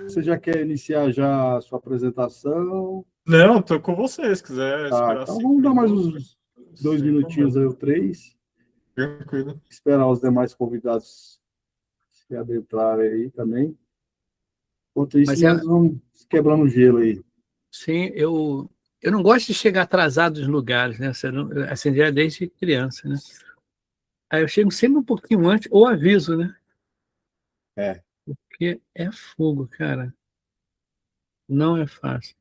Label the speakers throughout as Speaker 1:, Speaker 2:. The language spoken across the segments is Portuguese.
Speaker 1: Você já quer iniciar já a sua apresentação?
Speaker 2: Não, tô com você, se quiser
Speaker 1: Tá,
Speaker 2: esperar
Speaker 1: então
Speaker 2: 5
Speaker 1: vamos dar mais
Speaker 2: minutos,
Speaker 1: uns 2
Speaker 2: sem
Speaker 1: minutinhos
Speaker 2: problema.
Speaker 1: aí, ou 3.
Speaker 2: Tranquilo.
Speaker 1: Esperar os demais convidados se adentrarem aí também. Enquanto isso,
Speaker 3: Mas
Speaker 1: nós vamos quebrando o gelo aí.
Speaker 3: sim, eu não gosto de chegar atrasado nos lugares, né? Assim, já desde criança, né? Aí eu chego sempre um pouquinho antes, ou aviso, né?
Speaker 1: É.
Speaker 3: Porque é fogo, cara. Não é fácil.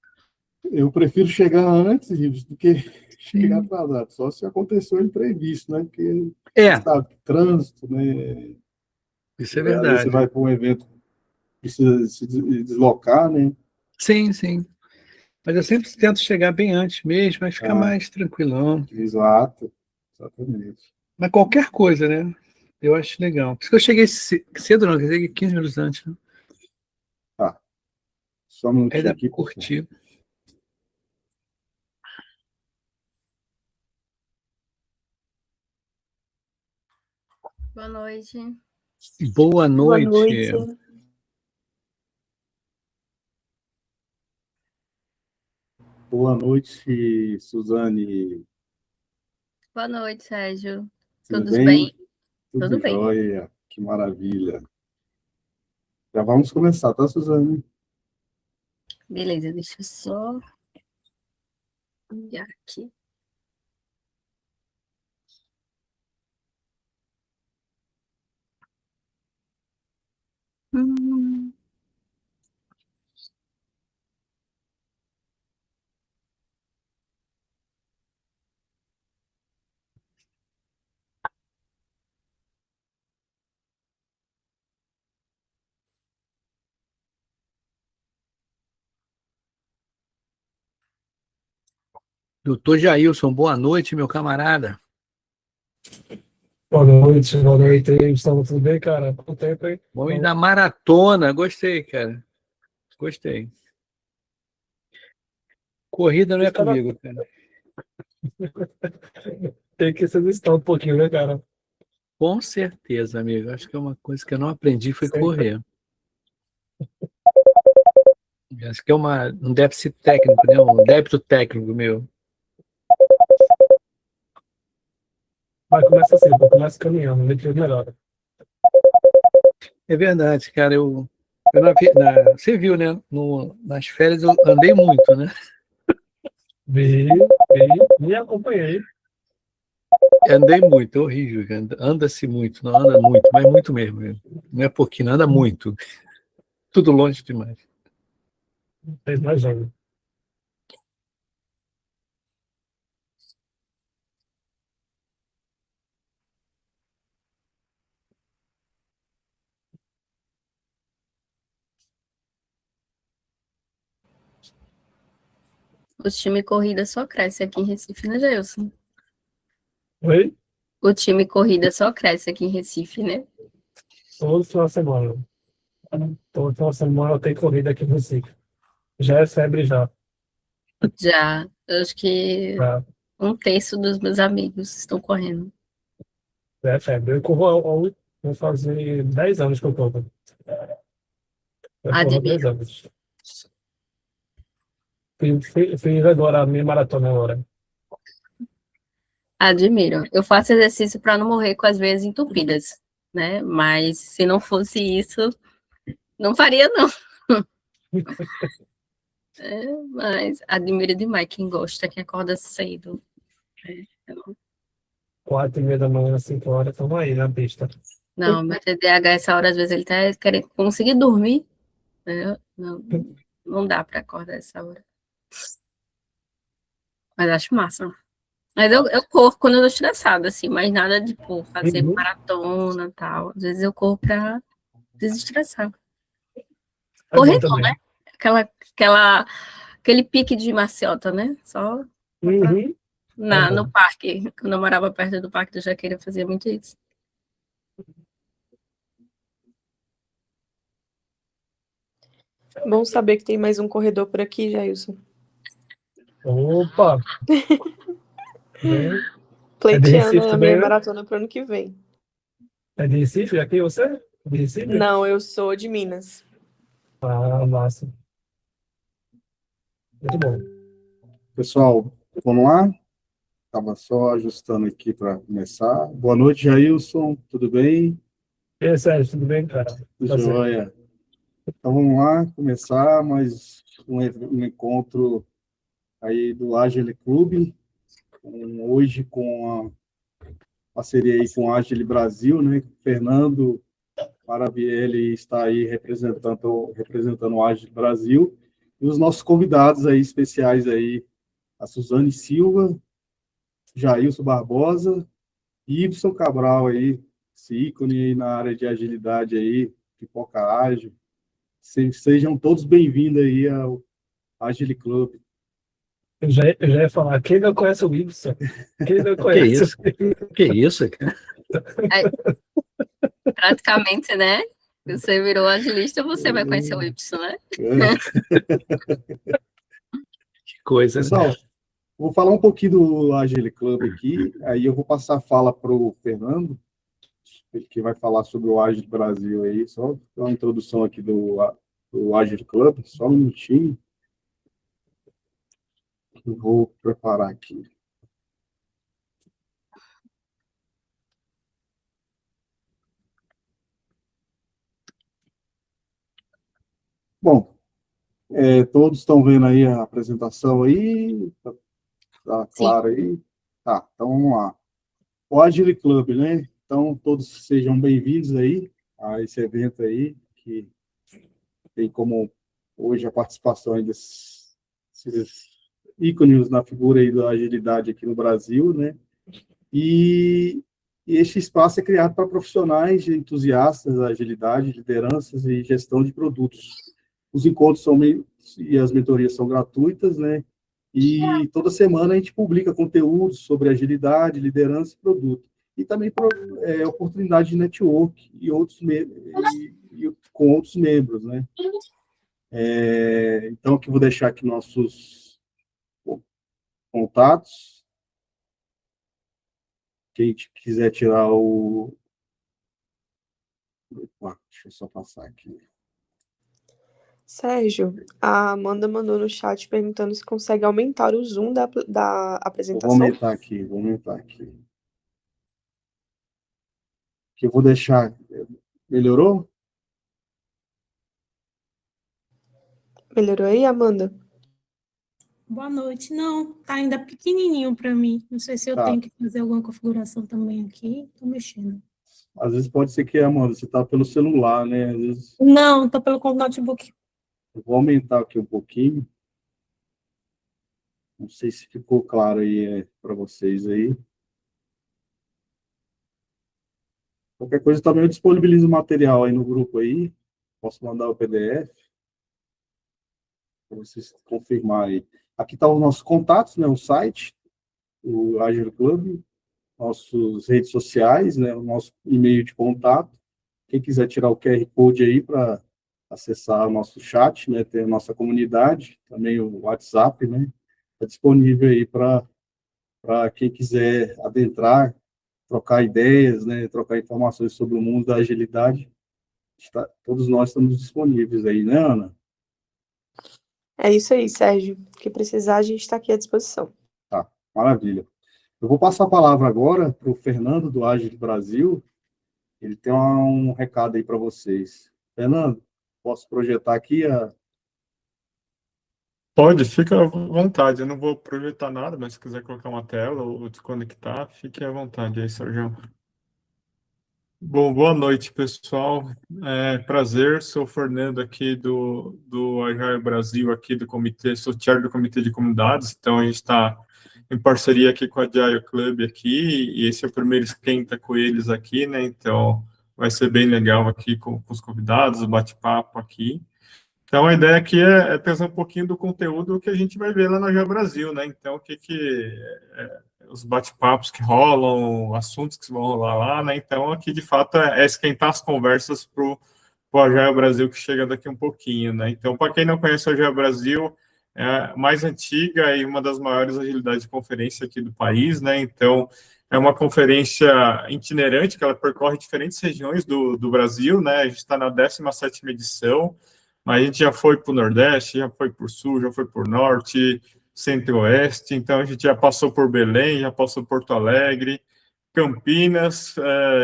Speaker 1: Eu prefiro chegar antes, Rives, do que chegar
Speaker 3: Sim.
Speaker 1: atrasado. Só se aconteceu um imprevisto, né? Porque você
Speaker 3: É,
Speaker 1: sabe, trânsito, né?
Speaker 3: isso é
Speaker 1: Às vezes você
Speaker 3: verdade.
Speaker 1: vai para um evento, precisa se deslocar, né?
Speaker 3: Sim, sim. Mas eu sempre tento chegar bem antes mesmo, mas ficar
Speaker 1: Ah,
Speaker 3: mais tranquilão.
Speaker 1: exato, exatamente.
Speaker 3: Mas qualquer coisa, né? Eu acho legal. Por isso que eu cheguei cedo, não, quer dizer, 15 minutos antes, né?
Speaker 1: Tá, só um
Speaker 3: Aí
Speaker 1: minutinho
Speaker 3: dá pra
Speaker 1: aqui, pessoal.
Speaker 3: curtir.
Speaker 4: Boa noite.
Speaker 3: Boa
Speaker 5: Boa
Speaker 3: noite.
Speaker 5: noite.
Speaker 1: Boa noite, Suzane.
Speaker 4: Boa noite, Sérgio.
Speaker 1: Tudo
Speaker 4: Tudo bem?
Speaker 1: bem? Tudo
Speaker 4: Tudo bem.
Speaker 1: jóia. Que maravilha. Já vamos começar, tá, Suzane?
Speaker 4: Beleza, deixa eu só olhar aqui. Hum,
Speaker 3: Doutor Jailson, boa noite, meu camarada.
Speaker 6: Boa noite aí, estamos tudo bem, cara? Quanto tempo, hein?
Speaker 3: Vamos da maratona. Gostei, cara. Gostei. Corrida não é comigo, cara.
Speaker 6: Tem que se exercitar um pouquinho, né, cara?
Speaker 3: Com certeza, amigo. Acho que é uma coisa que eu não aprendi foi
Speaker 6: Sempre.
Speaker 3: correr. Acho que é um déficit técnico, né? Um débito técnico meu.
Speaker 6: Mas começa assim, pô, começa caminhando, depois melhora.
Speaker 3: É verdade, cara. Você viu, né? Nas férias eu andei muito, né?
Speaker 6: Vi, e acompanhei.
Speaker 3: Andei muito, é horrível, cara. Anda-se muito, não anda muito, mas muito mesmo. Não é pouquinho, anda muito. Tudo longe demais.
Speaker 6: Fez mais jogo.
Speaker 4: o time corrida só cresce aqui em Recife, né, Jailson?
Speaker 6: Oi?
Speaker 4: O time corrida só cresce aqui em Recife, né?
Speaker 6: Todo final de semana. Todo final de semana tem corrida aqui no Recife. Já é febre já.
Speaker 4: Já, eu acho que
Speaker 6: Já,
Speaker 4: um terço dos meus amigos estão correndo.
Speaker 6: já é febre. Eu corro vou fazer 10 anos que eu corro. Eu corro há 10
Speaker 4: Admiro,
Speaker 6: anos. Fiz agora a minha maratona agora.
Speaker 4: admiro. Eu faço exercício para não morrer com as veias entupidas, né? Mas se não fosse isso, não faria, não. Mas admiro demais quem gosta, quem acorda cedo. Né?
Speaker 6: 4h30 da manhã, 5 horas, estamos aí na pista.
Speaker 4: Não, meu TDAH, essa hora, às vezes, ele tá querendo conseguir dormir, né? Não, não dá para acordar essa hora. Mas acho massa. Mas eu corro quando eu tô estressada, assim, mas nada de, tipo, fazer
Speaker 6: Uhum.
Speaker 4: maratona e tal. Às vezes eu corro pra desestressar.
Speaker 6: É bom
Speaker 4: Correr não, né?
Speaker 6: também.
Speaker 4: Aquele pique de maciota, né? Só
Speaker 6: Uhum. É
Speaker 4: no
Speaker 6: bom.
Speaker 4: parque. Quando eu morava perto do Parque do Jaqueira, eu fazia muito isso.
Speaker 5: Bom saber que tem mais um corredor por aqui, Jailson.
Speaker 6: Opa! Vem. É de
Speaker 5: Pleiteando
Speaker 6: Recife
Speaker 5: a minha
Speaker 6: também, né?
Speaker 5: maratona pro ano que vem.
Speaker 6: É de Recife? Aqui você? De Recife?
Speaker 5: Não, eu sou de Minas.
Speaker 6: Ah, massa. Muito bom.
Speaker 1: Pessoal, vamos lá? Estava só ajustando aqui para começar. Boa noite, Jailson. Tudo bem?
Speaker 6: E aí, Sérgio, tudo bem, cara?
Speaker 1: Tudo
Speaker 6: Prazer.
Speaker 1: jóia. Então vamos lá começar mais um encontro aí do Agile Club, hoje com a parceria aí com a Agile Brasil, né? Fernando Maravielli está aí representando o Agile Brasil, e os nossos convidados aí especiais aí, a Suzane Silva, Jailson Barbosa, e Ibson Cabral aí, esse ícone aí na área de agilidade aí, Pipoca Ágil. Sejam todos bem-vindos aí ao Agile Club.
Speaker 6: Eu já ia falar, quem não conhece o Ibsen? Quem não
Speaker 3: Que
Speaker 6: conhece
Speaker 3: isso? Que isso?
Speaker 4: Praticamente, né? Você virou agilista, você vai conhecer o Y, né?
Speaker 3: Que coisa, né?
Speaker 1: Pessoal, vou falar um pouquinho do Agile Club aqui, aí eu vou passar a fala para o Fernando, ele que vai falar sobre o Agile Brasil aí, só uma introdução aqui do Agile Club, só um minutinho. Eu vou preparar aqui. Bom, todos estão vendo aí a apresentação aí? Tá claro aí? Tá, então vamos lá. O Agile Club, né? Então, todos sejam bem-vindos aí a esse evento aí, que tem como hoje a participação aí desses ícones na figura aí da agilidade aqui no Brasil, né? E este espaço é criado para profissionais entusiastas da agilidade, lideranças e gestão de produtos. Os encontros e as mentorias são gratuitas, né? E toda semana a gente publica conteúdos sobre agilidade, liderança e produto. E também oportunidade de network e com outros membros, né? Então, aqui vou deixar aqui nossos contatos. Quem quiser tirar o... Deixa eu só passar aqui.
Speaker 5: Sérgio, a Amanda mandou no chat perguntando se consegue aumentar o zoom da
Speaker 1: Vou
Speaker 5: apresentação.
Speaker 1: aumentar aqui. Que eu vou deixar... Melhorou?
Speaker 5: Melhorou aí, Amanda?
Speaker 7: Boa noite. Não, tá ainda pequenininho para mim. Não sei se eu
Speaker 1: Tá.
Speaker 7: tenho que fazer alguma configuração também aqui. Tô mexendo.
Speaker 1: Às vezes pode ser que, Amanda, você está pelo celular, né? Às vezes
Speaker 7: Não, tô pelo notebook.
Speaker 1: eu vou aumentar aqui um pouquinho. Não sei se ficou claro aí para vocês aí. Qualquer coisa também eu disponibilizo o material aí no grupo aí. Posso mandar o PDF para vocês confirmarem aí. Aqui estão os nossos contatos, né? O site, o Agile Club, nossas redes sociais, né? O nosso e-mail de contato. Quem quiser tirar o QR Code aí para acessar o nosso chat, né? Tem a nossa comunidade, também o WhatsApp, né? Está disponível aí para quem quiser adentrar, trocar ideias, né? Trocar informações sobre o mundo da agilidade. Todos nós estamos disponíveis aí, né, Ana?
Speaker 5: É isso aí, Sérgio. O que precisar, a gente está aqui à disposição.
Speaker 1: Tá, maravilha. Eu vou passar a palavra agora para o Fernando, do Agile Brasil. Ele tem um recado aí para vocês. Fernando, posso projetar aqui
Speaker 2: Pode, fica à vontade. Eu não vou projetar nada, mas se quiser colocar uma tela ou desconectar, fique à vontade aí, Sérgio. Bom, boa noite, pessoal. Prazer, sou o Fernando aqui do Agile Brasil, aqui do comitê, sou chair do Comitê de Comunidades, então a gente está em parceria aqui com a Agile Club aqui, e esse é o primeiro esquenta com eles aqui, né, então vai ser bem legal aqui com os convidados, o bate-papo aqui. Então, a ideia aqui é trazer um pouquinho do conteúdo que a gente vai ver lá no Agile Brasil, né? Então, os bate-papos que rolam, assuntos que vão rolar lá, né? Então, aqui, de fato, é esquentar as conversas para o Agile Brasil, que chega daqui um pouquinho, né? Então, para quem não conhece o Agile Brasil, é a mais antiga e uma das maiores agilidades de conferência aqui do país, né? Então, é uma conferência itinerante, que ela percorre diferentes regiões do Brasil, né? A gente está na 17ª edição. mas a gente já foi para o Nordeste, já foi para o Sul, já foi para o Norte, Centro-Oeste, então a gente já passou por Belém, já passou por Porto Alegre, Campinas,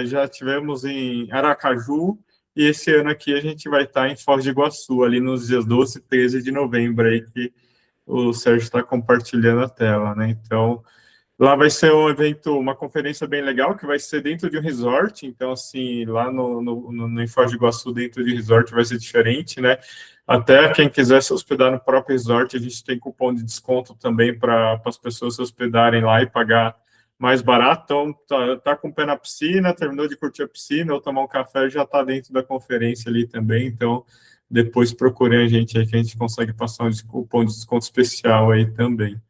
Speaker 2: já tivemos em Aracaju, e esse ano aqui a gente vai estar em Foz do Iguaçu, ali nos dias 12 e 13 de novembro, aí que o Sérgio está compartilhando a tela, né? Então, lá vai ser um evento, uma conferência bem legal, que vai ser dentro de um resort, então, assim, lá no em Foz do Iguaçu, dentro de resort, vai ser diferente, né? Até quem quiser se hospedar no próprio resort, a gente tem cupom de desconto também para as pessoas se hospedarem lá e pagar mais barato. Então, tá com o pé na piscina, terminou de curtir a piscina, ou tomar um café, já está dentro da conferência ali também, então depois procurem a gente aí, que a gente consegue passar um cupom de desconto especial aí também.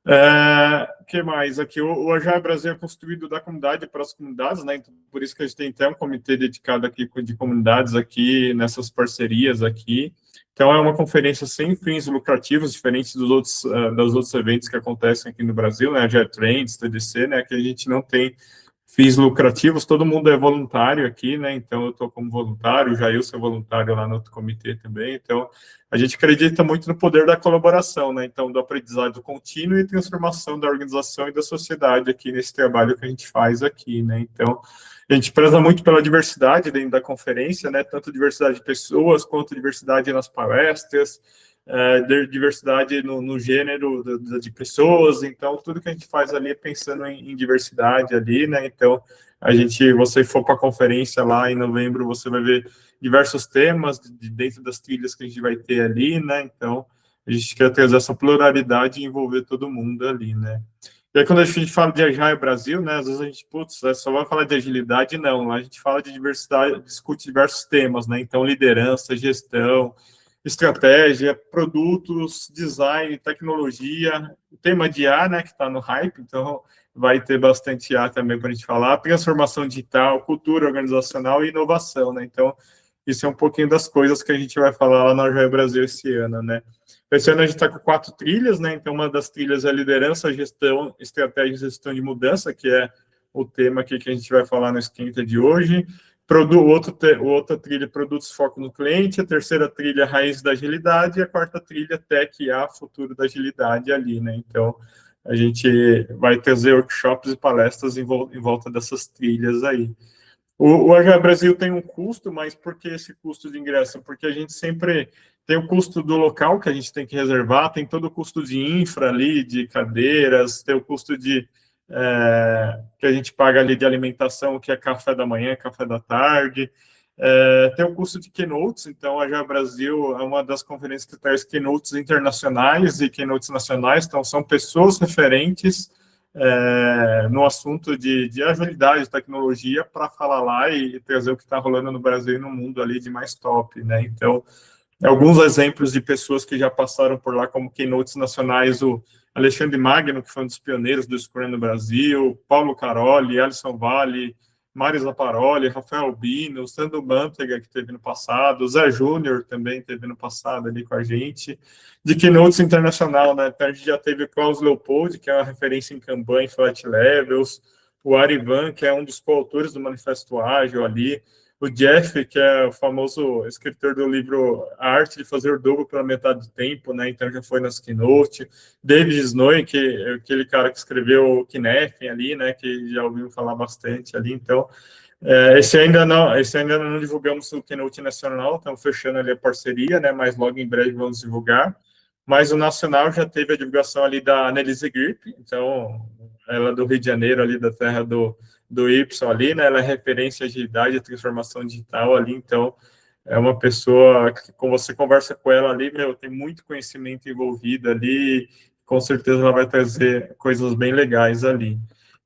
Speaker 2: O que mais aqui? O Agile Brasil é construído da comunidade para as comunidades, né? Então, por isso que a gente tem até um comitê dedicado aqui de comunidades aqui, nessas parcerias aqui. Então, é uma conferência sem fins lucrativos, diferente dos outros eventos que acontecem aqui no Brasil, né? Agile Trends, TDC, né? Que a gente não tem fins lucrativos, todo mundo é voluntário aqui, né? Então, eu estou como voluntário, o Jailson é voluntário lá no outro comitê também. Então, a gente acredita muito no poder da colaboração, né? Então, do aprendizado contínuo e transformação da organização e da sociedade aqui nesse trabalho que a gente faz aqui, né? Então, a gente preza muito pela diversidade dentro da conferência, né? Tanto diversidade de pessoas, quanto diversidade nas palestras, diversidade no gênero de pessoas. Então, tudo que a gente faz ali é pensando em diversidade ali, né? Então, você for para a conferência lá em novembro, você vai ver diversos temas dentro das trilhas que a gente vai ter ali, né? Então, a gente quer trazer essa pluralidade e envolver todo mundo ali, né? E aí, quando a gente fala de Agile Brasil, né, às vezes a gente, só vai falar de agilidade, não. Lá a gente fala de diversidade, discute diversos temas, né? Então, liderança, gestão, estratégia, produtos, design, tecnologia, o tema de IA, né, que está no hype, então vai ter bastante IA também para a gente falar, transformação digital, cultura organizacional e inovação, né? Então, isso é um pouquinho das coisas que a gente vai falar lá na Agile Brasil esse ano, né? Esse ano a gente está com 4 trilhas, né? Então, uma das trilhas é liderança, gestão, estratégia e gestão de mudança, que é o tema aqui que a gente vai falar no Esquenta de hoje. Outra trilha, produtos foco no cliente. A terceira trilha, raiz da agilidade. E a quarta trilha, tech e a futuro da agilidade ali, né? Então, a gente vai trazer workshops e palestras em volta dessas trilhas aí. O Agile Brasil tem um custo, mas por que esse custo de ingresso? Porque a gente sempre tem o custo do local que a gente tem que reservar, tem todo o custo de infra ali, de cadeiras, tem o custo que a gente paga ali de alimentação, que é café da manhã, café da tarde, tem o custo de keynotes. Então, a Agile Brasil é uma das conferências que traz keynotes internacionais e keynotes nacionais, então são pessoas referentes no assunto de agilidade, de tecnologia, para falar lá e trazer o que está rolando no Brasil e no mundo ali de mais top, né? Então, alguns exemplos de pessoas que já passaram por lá como keynotes nacionais, o Alexandre Magno, que foi um dos pioneiros do Scrum no Brasil, Paulo Caroli, Alisson Vale, Mário Zaparoli, Rafael Bino, Sandro Mantega, que teve no passado, o Zé Júnior também teve no passado ali com a gente, de keynotes internacional, né? Então, a gente já teve o Klaus Leopold, que é uma referência em Kanban, em Flat Levels, o Arivan, que é um dos coautores do Manifesto Ágil ali, o Jeff, que é o famoso escritor do livro A Arte de Fazer o Dobro pela Metade do Tempo, né? Então já foi nas keynote. David Snow, que é aquele cara que escreveu o Kinef ali, né? Que já ouviu falar bastante ali. Então, esse ainda não divulgamos o keynote nacional, estamos fechando ali a parceria, né? Mas logo em breve vamos divulgar. Mas o nacional já teve a divulgação ali da Annelise Grip, então ela é do Rio de Janeiro, ali da terra do Y ali, né? Ela é referência à agilidade e transformação digital ali, então é uma pessoa que, quando você conversa com ela ali, tem muito conhecimento envolvido ali, com certeza ela vai trazer coisas bem legais ali.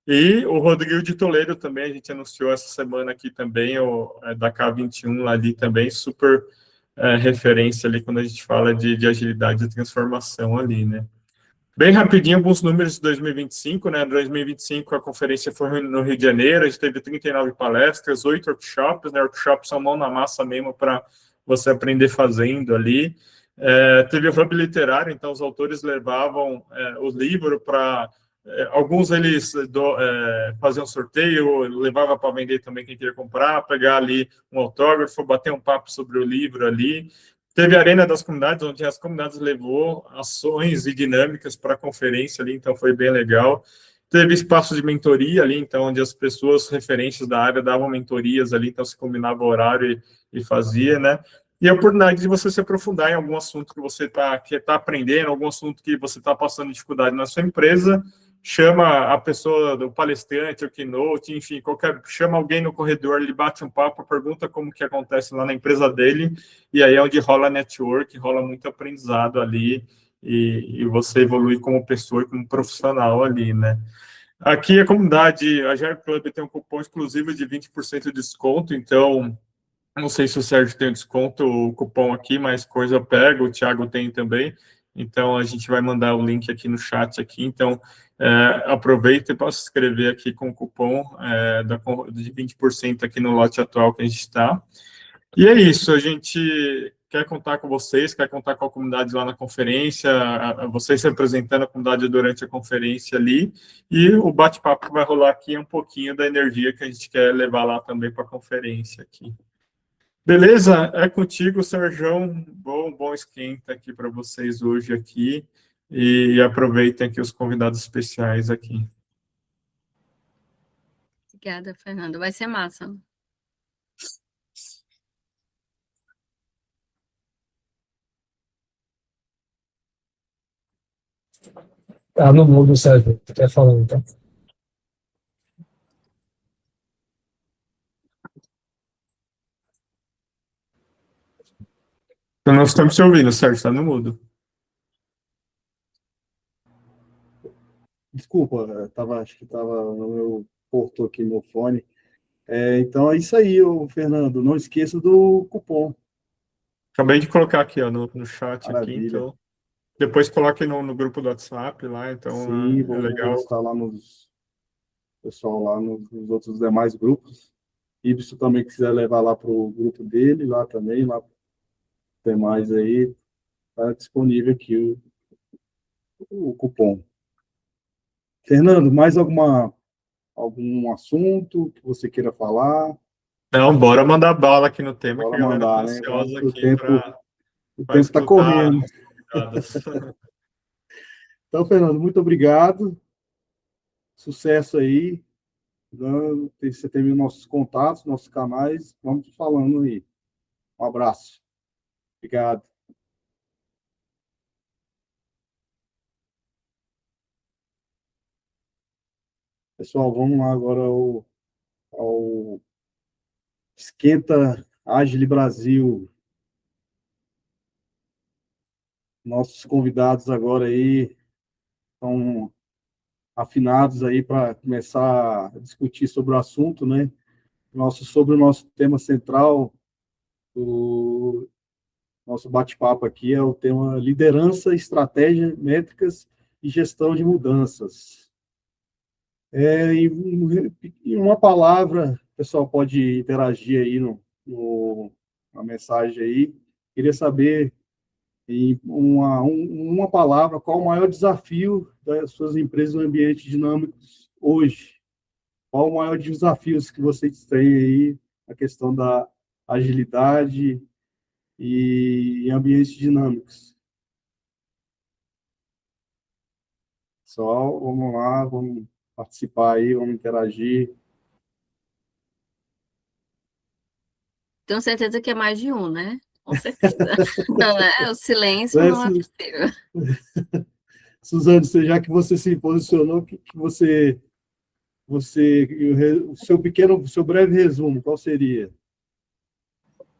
Speaker 2: E o Rodrigo de Toledo também, a gente anunciou essa semana aqui também, da K21 ali também, super referência ali quando a gente fala de agilidade e transformação ali, né? Bem rapidinho, alguns números de 2025, né? 2025 a conferência foi no Rio de Janeiro, a gente teve 39 palestras, 8 workshops, né? Workshops são mão na massa mesmo para você aprender fazendo ali. Teve o Hub Literário, então os autores levavam o livro para... alguns eles faziam sorteio, levava para vender também quem queria comprar, pegar ali um autógrafo, bater um papo sobre o livro ali. Teve a Arena das Comunidades, onde as comunidades levou ações e dinâmicas para a conferência ali, então foi bem legal. Teve espaço de mentoria ali, então, onde as pessoas referências da área davam mentorias ali, então se combinava o horário e fazia, né? E a oportunidade de você se aprofundar em algum assunto que você tá aprendendo, algum assunto que você está passando dificuldade na sua empresa, chama a pessoa, do palestrante, o keynote, enfim, chama alguém no corredor, ele bate um papo, pergunta como que acontece lá na empresa dele, e aí é onde rola network, rola muito aprendizado ali, e você evolui como pessoa e como profissional ali, né? Aqui a comunidade, a GR Club tem um cupom exclusivo de 20% de desconto, então não sei se o Sérgio tem desconto, o cupom aqui, mas coisa eu pego, o Thiago tem também. Então, a gente vai mandar o link aqui no chat aqui. Então, aproveita e possa se inscrever aqui com o cupom de 20% aqui no lote atual que a gente está. E é isso, a gente quer contar com vocês, quer contar com a comunidade lá na conferência, vocês representando a comunidade durante a conferência ali, e o bate-papo que vai rolar aqui é um pouquinho da energia que a gente quer levar lá também para a conferência aqui. Beleza? É contigo, Sérgio. Bom esquenta aqui para vocês hoje aqui. E aproveitem aqui os convidados especiais aqui.
Speaker 4: Obrigada, Fernando. Vai ser massa.
Speaker 6: Tá no mudo, Sérgio. Tu quer falando, tá?
Speaker 2: Então, nós estamos te ouvindo, Sérgio, está no mudo.
Speaker 1: Desculpa, acho que estava no meu porto aqui, meu fone. Então é isso aí, Fernando. Não esqueça do cupom.
Speaker 2: Acabei de colocar aqui ó, no chat aqui,
Speaker 1: Maravilha.
Speaker 2: então depois coloque no grupo do WhatsApp lá, então
Speaker 1: Sim,
Speaker 2: é
Speaker 1: vou
Speaker 2: legal.
Speaker 1: postar lá pessoal lá nos outros demais grupos. Ibson também quiser levar lá para o grupo dele, lá também, lá demais aí, está disponível aqui o cupom. Fernando, mais algum assunto que você queira falar?
Speaker 2: Não, bora mandar bala aqui no tema,
Speaker 1: Bora
Speaker 2: que a galera
Speaker 1: mandar,
Speaker 2: tá
Speaker 1: né?
Speaker 2: ansiosa
Speaker 1: O
Speaker 2: aqui
Speaker 1: tempo está
Speaker 2: escutar
Speaker 1: correndo.
Speaker 2: as convidadas.
Speaker 1: Então, Fernando, muito obrigado. Sucesso aí. Você tem nossos contatos, nossos canais. Vamos falando aí. Um abraço. Obrigado. Pessoal, vamos lá agora ao Esquenta Agile Brasil. Nossos convidados agora aí estão afinados aí para começar a discutir sobre o assunto, né? Sobre o nosso tema central, o nosso bate-papo aqui é o tema liderança, estratégia, métricas e gestão de mudanças. Em uma palavra, o pessoal pode interagir aí na mensagem aí. Queria saber, em uma palavra, qual o maior desafio das suas empresas no ambiente dinâmico hoje? Qual o maior desafio que vocês têm aí, a questão da agilidade e ambientes dinâmicos? Pessoal, vamos lá, vamos participar aí, vamos interagir.
Speaker 4: Tenho certeza que é mais de um, né? Com certeza. Não, né? O silêncio não é possível.
Speaker 1: Suzane, já que você se posicionou, o seu breve resumo, qual seria?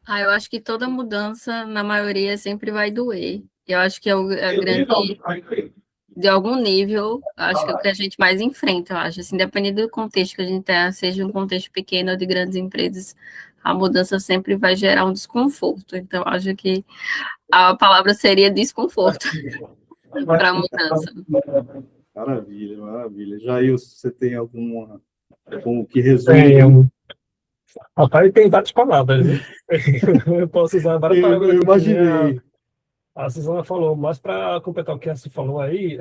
Speaker 4: Eu acho que toda mudança, na maioria, sempre vai doer. Eu acho que é grande, de algum nível, acho que é o que a gente mais enfrenta, eu acho. Assim, dependendo do contexto que a gente tem, seja um contexto pequeno ou de grandes empresas, a mudança sempre vai gerar um desconforto. Então, eu acho que a palavra seria desconforto para a mudança.
Speaker 1: Maravilha, maravilha. Jair, você tem alguma que resume?
Speaker 6: Tenho. Rapaz, tem várias palavras, né? Eu posso usar várias palavras.
Speaker 1: Eu imaginei.
Speaker 6: A Suzana falou, mas para completar o que a Su falou aí,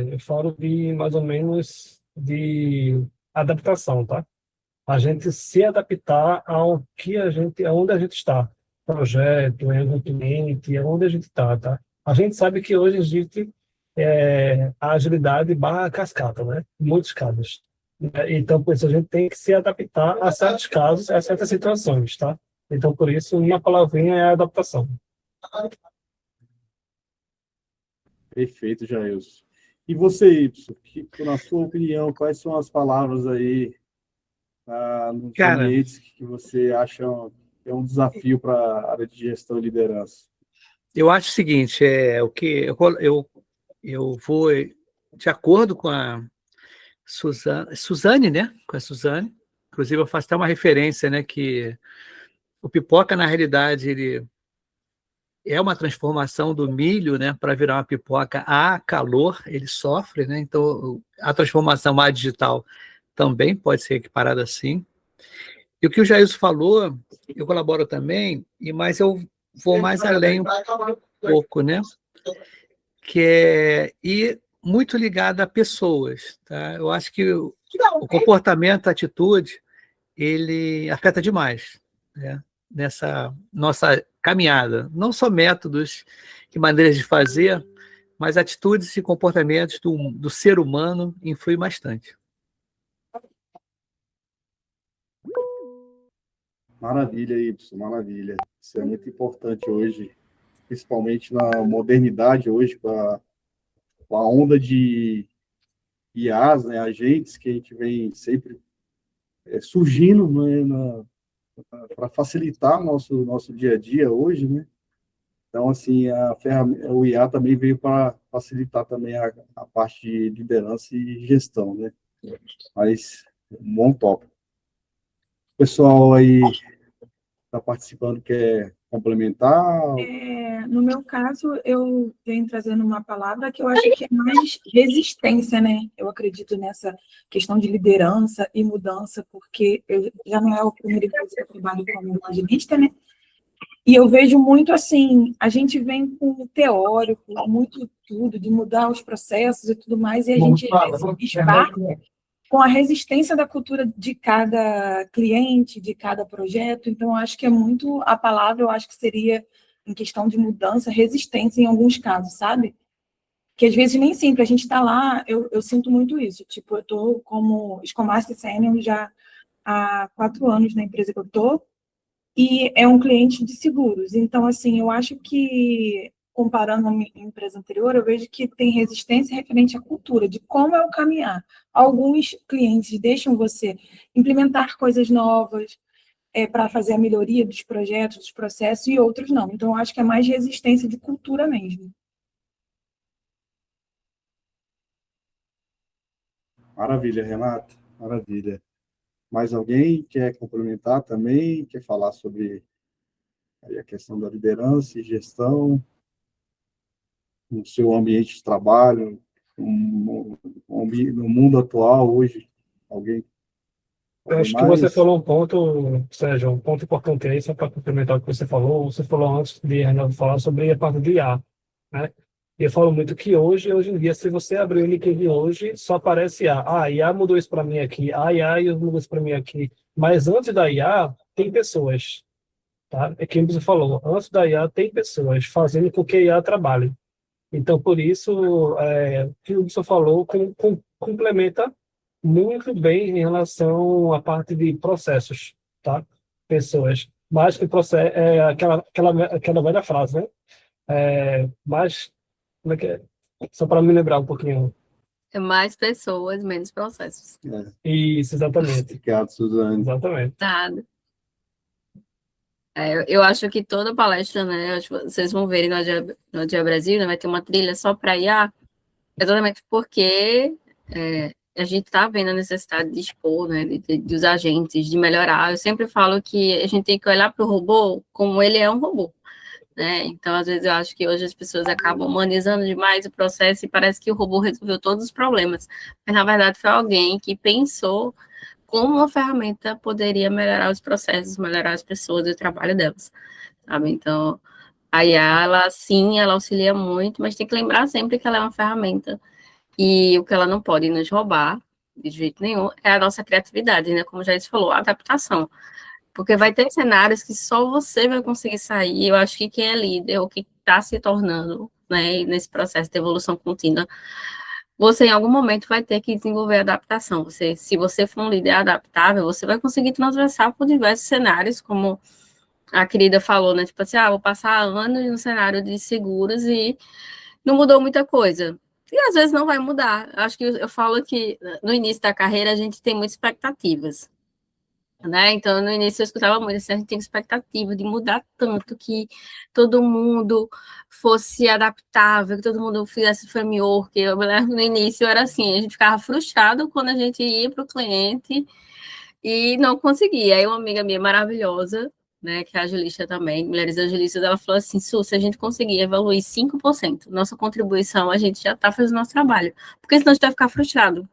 Speaker 6: eu falo de mais ou menos de adaptação, tá? A gente se adaptar ao que aonde a gente está. projeto, em algum cliente, onde a gente está, tá? A gente sabe que hoje existe a agilidade barra cascata, né? Muitos casos. Então, por isso, a gente tem que se adaptar a certos casos, a certas situações, tá? Então, por isso, uma palavrinha é a adaptação.
Speaker 1: Perfeito, Jailson. E você, Ibson, na sua opinião, quais são as palavras aí nos
Speaker 3: Cara,
Speaker 1: ambientes que você acha que é um desafio para a área de gestão e liderança?
Speaker 3: eu acho o seguinte, o que eu vou de acordo com a Suzane, né? Com a Suzane. Inclusive, eu faço até uma referência, né? Que o pipoca, na realidade, ele é uma transformação do milho, né? Para virar uma pipoca a calor, ele sofre, né? Então, a transformação à digital também pode ser equiparada assim. E o que o Jailson falou, eu colaboro também, mas eu vou mais além um pouco, né? Que é ir muito ligado a pessoas, tá? Eu acho que o comportamento, a atitude, ele afeta demais, né? Nessa nossa caminhada. Não só métodos e maneiras de fazer, mas atitudes e comportamentos do ser humano influem bastante.
Speaker 1: Maravilha, Ibson, maravilha. Isso é muito importante hoje, principalmente na modernidade hoje, com a onda de IAs, né, agentes que a gente vem sempre surgindo, né, para facilitar nosso dia a dia hoje, né? Então, assim, o IA também veio para facilitar também a parte de liderança e gestão, né? Mas, um bom tópico. O pessoal aí está participando, quer complementar?
Speaker 8: No meu caso, eu venho trazendo uma palavra que eu acho que é mais resistência, né? Eu acredito nessa questão de liderança e mudança, porque já não é o primeiro vez que eu trabalho como agilista, né? E eu vejo muito assim, a gente vem com o teórico, muito tudo, de mudar os processos e tudo mais, e a gente esbarra com a resistência da cultura de cada cliente, de cada projeto. Então, eu acho que é muito a palavra, eu acho que seria, em questão de mudança, resistência em alguns casos, sabe? Que às vezes nem sempre a gente está lá, eu sinto muito isso. Tipo, eu estou como Scrum Master Senior já há 4 anos na empresa que eu estou, e é um cliente de seguros. Então, assim, eu acho que, comparando a minha empresa anterior, eu vejo que tem resistência referente à cultura, de como é o caminhar. Alguns clientes deixam você implementar coisas novas para fazer a melhoria dos projetos, dos processos, e outros não. Então, eu acho que é mais resistência de cultura mesmo.
Speaker 1: Maravilha, Renata, maravilha. Mais alguém quer complementar também? Quer falar sobre aí a questão da liderança e gestão no seu ambiente de trabalho, no mundo atual hoje? Alguém
Speaker 6: Eu acho que
Speaker 1: mais?
Speaker 6: você falou um ponto, Sérgio, um ponto importante aí, só para complementar o que você falou. Você falou antes de Renato falar sobre a parte de IA, né? E eu falo muito que hoje em dia, se você abrir o LinkedIn hoje, só aparece IA. Ah, IA mudou isso para mim aqui. Ah, IA mudou isso para mim aqui. Mas antes da IA, tem pessoas, tá? É quem você falou. Antes da IA, tem pessoas fazendo com que a IA trabalhe. Então, por isso, o que o senhor falou complementa muito bem em relação à parte de processos, tá? Pessoas. Mais que processo, aquela velha frase, né? Mais, como é que é? Só para me lembrar um pouquinho.
Speaker 4: É mais pessoas, menos processos.
Speaker 6: Isso, exatamente.
Speaker 1: Obrigado, Suzane.
Speaker 6: Exatamente.
Speaker 4: Nada. Eu acho que toda palestra, né? Acho que vocês vão ver no Dia Brasil, né, vai ter uma trilha só para IA, exatamente porque a gente está vendo a necessidade de expor, né, dos agentes, de melhorar. Eu sempre falo que a gente tem que olhar para o robô como ele é um robô, né? Então, às vezes, eu acho que hoje as pessoas acabam humanizando demais o processo e parece que o robô resolveu todos os problemas. Mas, na verdade, foi alguém que pensou como uma ferramenta poderia melhorar os processos, melhorar as pessoas e o trabalho delas, sabe? Então, a IA, ela auxilia muito, mas tem que lembrar sempre que ela é uma ferramenta. E o que ela não pode nos roubar, de jeito nenhum, é a nossa criatividade, né? Como já se falou, a adaptação. Porque vai ter cenários que só você vai conseguir sair. Eu acho que quem é líder, ou que está se tornando, né, nesse processo de evolução contínua, você em algum momento vai ter que desenvolver adaptação. Se você for um líder adaptável, você vai conseguir transversar por diversos cenários, como a querida falou, né? Tipo assim, vou passar anos no cenário de seguros e não mudou muita coisa. E às vezes não vai mudar. Acho que eu falo que no início da carreira a gente tem muitas expectativas, né? Então, no início eu escutava muito, assim, a gente tem expectativa de mudar tanto, que todo mundo fosse adaptável, que todo mundo fizesse framework. Eu me lembro, no início era assim, a gente ficava frustrado quando a gente ia para o cliente e não conseguia. Aí uma amiga minha maravilhosa, né, que é agilista também, Mulheres Agilistas, ela falou assim, Su, se a gente conseguir evoluir 5%, nossa contribuição, a gente já está fazendo nosso trabalho, porque senão a gente vai ficar frustrado.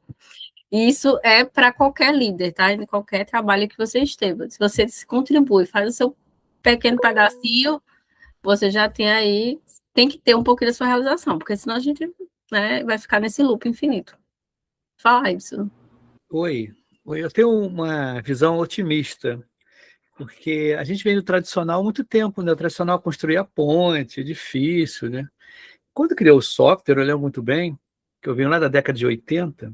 Speaker 4: E isso é para qualquer líder, tá? Em qualquer trabalho que você esteja. Se você contribui, faz o seu pequeno pedacinho, você já tem aí, tem que ter um pouquinho da sua realização, porque senão a gente, né, vai ficar nesse loop infinito. Fala, Y.
Speaker 3: Oi, eu tenho uma visão otimista, porque a gente vem do tradicional há muito tempo, né? O tradicional construía ponte, edifício, né? Quando criou o software, eu lembro muito bem, que eu venho lá da década de 80,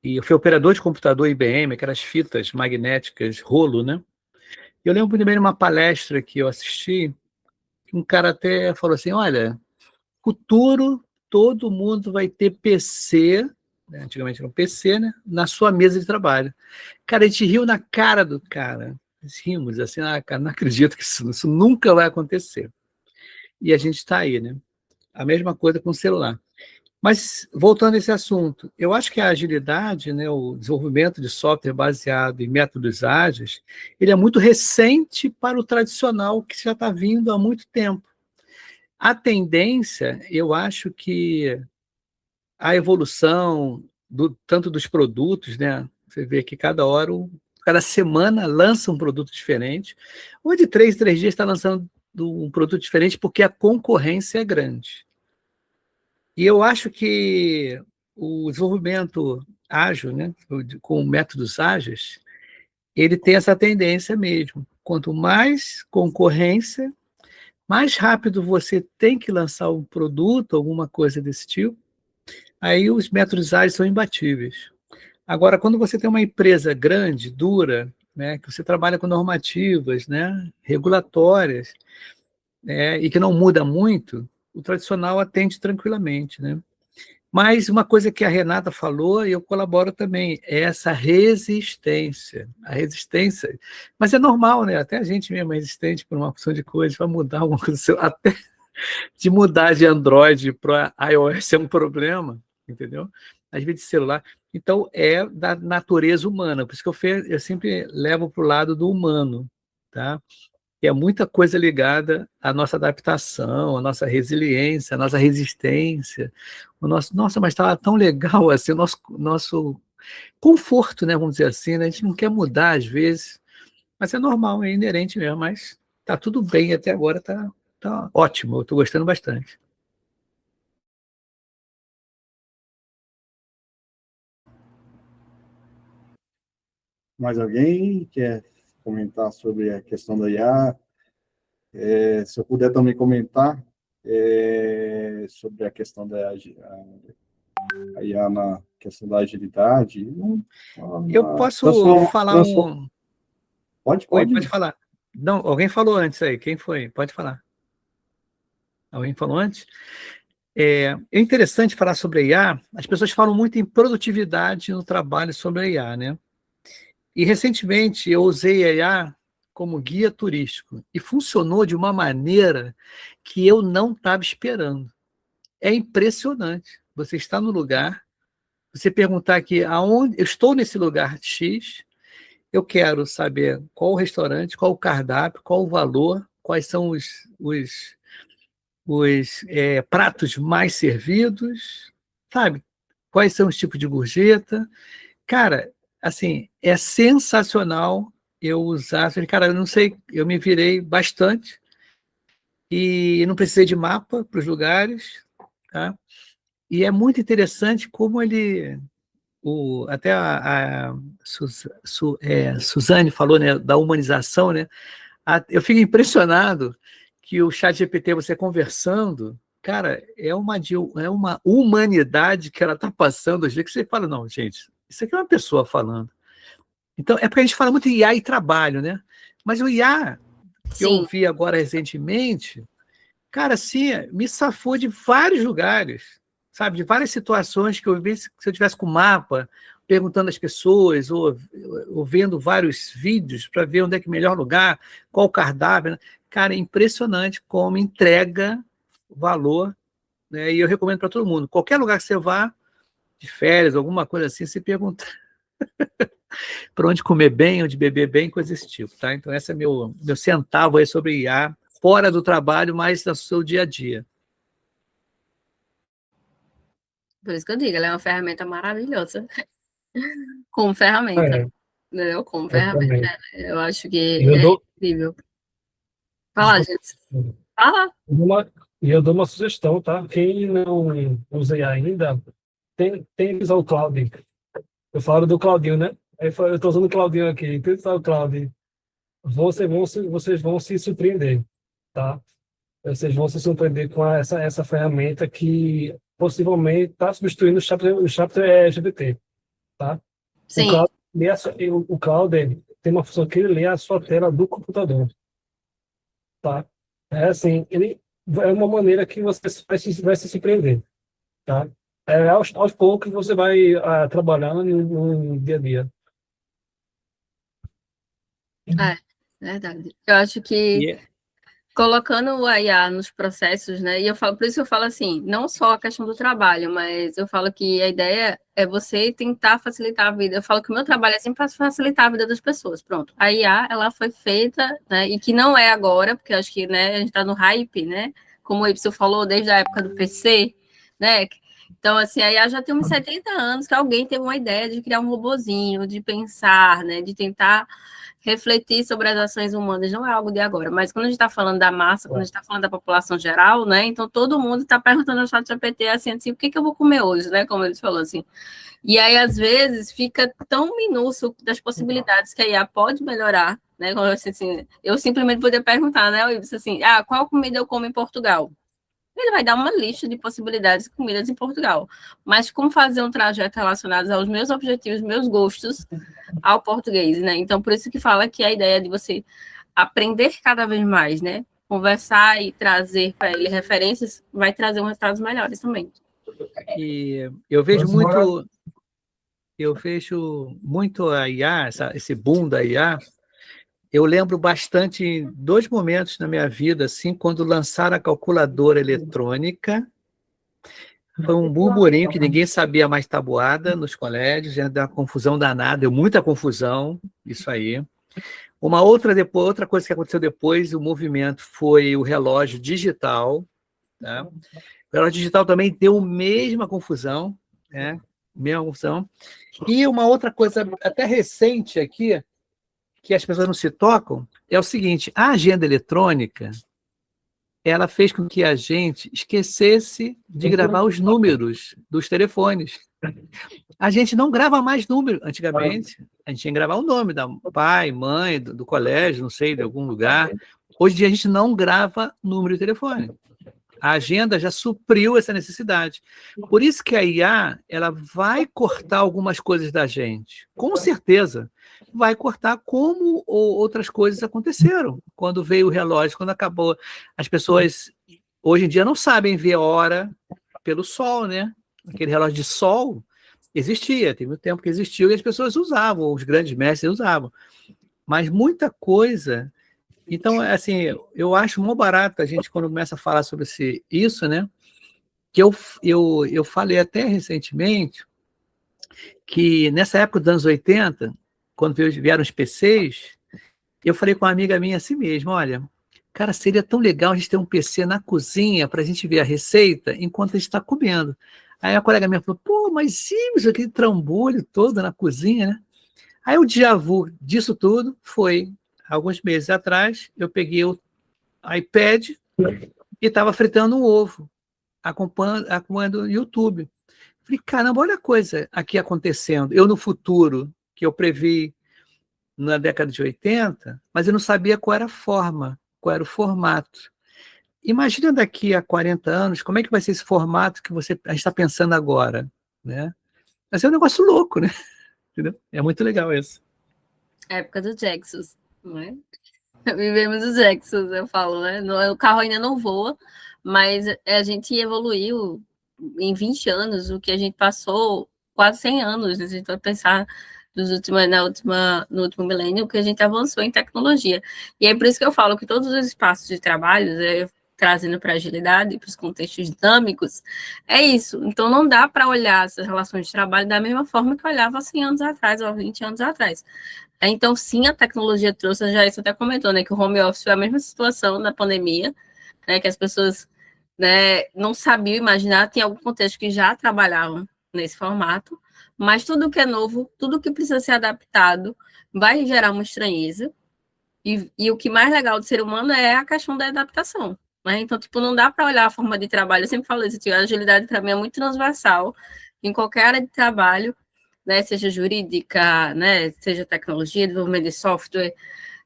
Speaker 3: e eu fui operador de computador IBM, aquelas fitas magnéticas, rolo, né? E eu lembro muito bem de uma palestra que eu assisti, que um cara até falou assim, olha, futuro todo mundo vai ter PC, né? Antigamente era um PC, né? Na sua mesa de trabalho. Cara, a gente riu na cara do cara. Nós rimos assim, cara, não acredito que isso nunca vai acontecer. E a gente está aí, né? A mesma coisa com o celular. Mas, voltando a esse assunto, eu acho que a agilidade, né, o desenvolvimento de software baseado em métodos ágeis, ele é muito recente para o tradicional que já está vindo há muito tempo. A tendência, eu acho que a evolução tanto dos produtos, né? Você vê que cada semana lança um produto diferente, ou de 3 dias está lançando um produto diferente porque a concorrência é grande. E eu acho que o desenvolvimento ágil, né, com métodos ágeis, ele tem essa tendência mesmo. Quanto mais concorrência, mais rápido você tem que lançar um produto, alguma coisa desse tipo, aí os métodos ágeis são imbatíveis. Agora, quando você tem uma empresa grande, dura, né, que você trabalha com normativas, né, regulatórias, e que não muda muito, o tradicional atende tranquilamente, né? Mas uma coisa que a Renata falou, e eu colaboro também, é essa resistência. A resistência. Mas é normal, né? Até a gente mesmo é resistente por uma opção de coisas, vai mudar alguma coisa. Até de mudar de Android para iOS é um problema, entendeu? Às vezes de celular. Então, é da natureza humana. Por isso que eu sempre levo para o lado do humano, tá? E é muita coisa ligada à nossa adaptação, à nossa resiliência, à nossa resistência. Nossa, mas estava tão legal assim, o nosso conforto, né? Vamos dizer assim, né? A gente não quer mudar às vezes, mas é normal, é inerente mesmo, mas está tudo bem até agora, tá ótimo, eu estou gostando bastante.
Speaker 1: Mais alguém quer comentar sobre a questão da IA? Se eu puder também comentar sobre a questão da a IA na questão da agilidade.
Speaker 3: Eu posso falar um...
Speaker 1: Pode.
Speaker 3: Oi, pode falar. Não, alguém falou antes aí. Quem foi? Pode falar. Alguém falou antes? É interessante falar sobre a IA. As pessoas falam muito em produtividade no trabalho sobre a IA, né? E recentemente eu usei a IA como guia turístico e funcionou de uma maneira que eu não estava esperando. É impressionante. Você está no lugar, você perguntar aqui aonde eu estou nesse lugar X, eu quero saber qual o restaurante, qual o cardápio, qual o valor, quais são os pratos mais servidos, sabe? Quais são os tipos de gorjeta. Cara, assim, é sensacional eu usar. Cara, eu não sei, eu me virei bastante e não precisei de mapa para os lugares, tá? E é muito interessante como ele até a Suzane falou, né, da humanização, né? Eu fico impressionado que o ChatGPT, você conversando, cara, é uma humanidade que ela está passando hoje, que você fala, não, gente, isso aqui é uma pessoa falando. Então, é porque a gente fala muito em IA e trabalho, né? Mas o IA que eu
Speaker 4: Sim,
Speaker 3: vi agora recentemente, cara, assim, me safou de vários lugares, sabe? De várias situações que eu vi, se eu tivesse com o mapa, perguntando às pessoas, ou vendo vários vídeos para ver onde é que é o melhor lugar, qual o cardápio, né? Cara, é impressionante como entrega valor, né? E eu recomendo para todo mundo. Qualquer lugar que você vá, de férias, alguma coisa assim, você pergunta para onde comer bem, onde beber bem, coisa desse tipo, tá? Então, esse é meu centavo aí sobre IA, fora do trabalho, mas no seu dia a dia.
Speaker 4: por isso que eu digo, ela é uma ferramenta maravilhosa. Como ferramenta,
Speaker 6: É,
Speaker 4: entendeu? Como
Speaker 6: eu
Speaker 4: ferramenta.
Speaker 6: também.
Speaker 4: Eu acho
Speaker 6: E
Speaker 4: que
Speaker 6: eu
Speaker 4: é
Speaker 6: dou,
Speaker 4: incrível. Fala,
Speaker 6: desculpa,
Speaker 4: gente. Fala.
Speaker 6: eu dou uma sugestão, tá? Quem não usa IA ainda, tem que usar o Claude. Eu falo do Claudinho, né? Eu estou usando o Claudinho aqui. Tenta usar o Claude. Vocês vão se surpreender, tá? Vocês vão se surpreender com essa ferramenta que possivelmente está substituindo o chat GPT, tá? O
Speaker 4: Sim.
Speaker 6: Claude, o Claude tem uma função que ele lê a sua tela do computador, tá? É assim, ele é uma maneira que você vai se surpreender, tá? Aos poucos você vai trabalhando no dia a dia.
Speaker 4: É, verdade. Eu acho que
Speaker 3: E
Speaker 4: colocando o IA nos processos, né? E eu falo, por isso eu falo assim, não só a questão do trabalho, mas eu falo que a ideia é você tentar facilitar a vida. Eu falo que o meu trabalho é sempre para facilitar a vida das pessoas. Pronto. A IA, ela foi feita, né? E que não é agora, porque eu acho que, né, a gente está no hype, né? Como o Y falou, desde a época do PC, né? Então, assim, a IA já tem uns 70 anos que alguém teve uma ideia de criar um robozinho, de pensar, né? De tentar refletir sobre as ações humanas não é algo de agora, mas quando a gente está falando da massa, quando a gente está falando da população geral, né? Então todo mundo está perguntando ao ChatGPT assim, o que eu vou comer hoje, né? Como eles falou assim. E aí, às vezes, fica tão minúsculo das possibilidades que a IA pode melhorar, né? Como assim, eu simplesmente poderia perguntar, né, Ibsen, assim, qual comida eu como em Portugal? Ele vai dar uma lista de possibilidades de comidas em Portugal. Mas como fazer um trajeto relacionado aos meus objetivos, meus gostos, ao português, né? Então, por isso que fala que a ideia de você aprender cada vez mais, né? Conversar e trazer para ele referências vai trazer resultados melhores também.
Speaker 3: E eu vejo muito a IA, esse boom da IA. Eu lembro bastante dois momentos na minha vida, assim, quando lançaram a calculadora eletrônica. Foi um burburinho que ninguém sabia mais tabuada nos colégios, já deu uma confusão danada, deu muita confusão, isso aí. Outra coisa que aconteceu depois, o movimento, foi o relógio digital, tá? O relógio digital também deu a mesma confusão, né? Mesma confusão. E uma outra coisa até recente aqui, que as pessoas não se tocam, é o seguinte: a agenda eletrônica, ela fez com que a gente esquecesse de gravar os números dos telefones. A gente não grava mais número. Antigamente, a gente tinha que gravar o nome da pai, mãe, do colégio, não sei, de algum lugar. Hoje em dia, a gente não grava número de telefone. A agenda já supriu essa necessidade. Por isso que a IA, ela vai cortar algumas coisas da gente. Com certeza, vai cortar como outras coisas aconteceram. Quando veio o relógio, quando acabou. As pessoas, hoje em dia, não sabem ver a hora pelo sol, né? Aquele relógio de sol existia, teve um tempo que existiu e as pessoas usavam, os grandes mestres usavam. Mas muita coisa... Então, assim, eu acho muito barato a gente, quando começa a falar sobre isso, né? Que eu falei até recentemente que nessa época dos anos 80, quando vieram os PCs, eu falei com uma amiga minha assim mesmo: olha, cara, seria tão legal a gente ter um PC na cozinha para a gente ver a receita enquanto a gente está comendo. Aí a colega minha falou: pô, mas isso, aquele trambolho todo na cozinha, né? Aí o déjà vu disso tudo foi, alguns meses atrás, eu peguei o iPad e estava fritando um ovo, acompanhando o YouTube. Falei, caramba, olha a coisa aqui acontecendo. Eu no futuro, que eu previ na década de 80, mas eu não sabia qual era a forma, qual era o formato. Imagina daqui a 40 anos, como é que vai ser esse formato que a gente está pensando agora, né? Mas é um negócio louco, né? Entendeu? É muito legal isso.
Speaker 4: Época do Jaxus, não é? Vivemos os Jaxus, eu falo, né? O carro ainda não voa, mas a gente evoluiu em 20 anos, o que a gente passou quase 100 anos, se a gente vai pensar no último milênio, que a gente avançou em tecnologia. E é por isso que eu falo que todos os espaços de trabalho, trazendo para a agilidade, para os contextos dinâmicos, é isso. Então, não dá para olhar essas relações de trabalho da mesma forma que eu olhava há 100 anos atrás, ou há 20 anos atrás. Então, sim, a tecnologia trouxe, já isso até comentou, né, que o home office foi a mesma situação da pandemia, né, que as pessoas, né, não sabiam imaginar, tem algum contexto que já trabalhavam nesse formato, mas tudo que é novo, tudo que precisa ser adaptado, vai gerar uma estranheza, e o que mais legal do ser humano é a questão da adaptação, né? Então, tipo, não dá para olhar a forma de trabalho, eu sempre falo isso, a agilidade para mim é muito transversal, em qualquer área de trabalho, né, seja jurídica, né, seja tecnologia, desenvolvimento de software,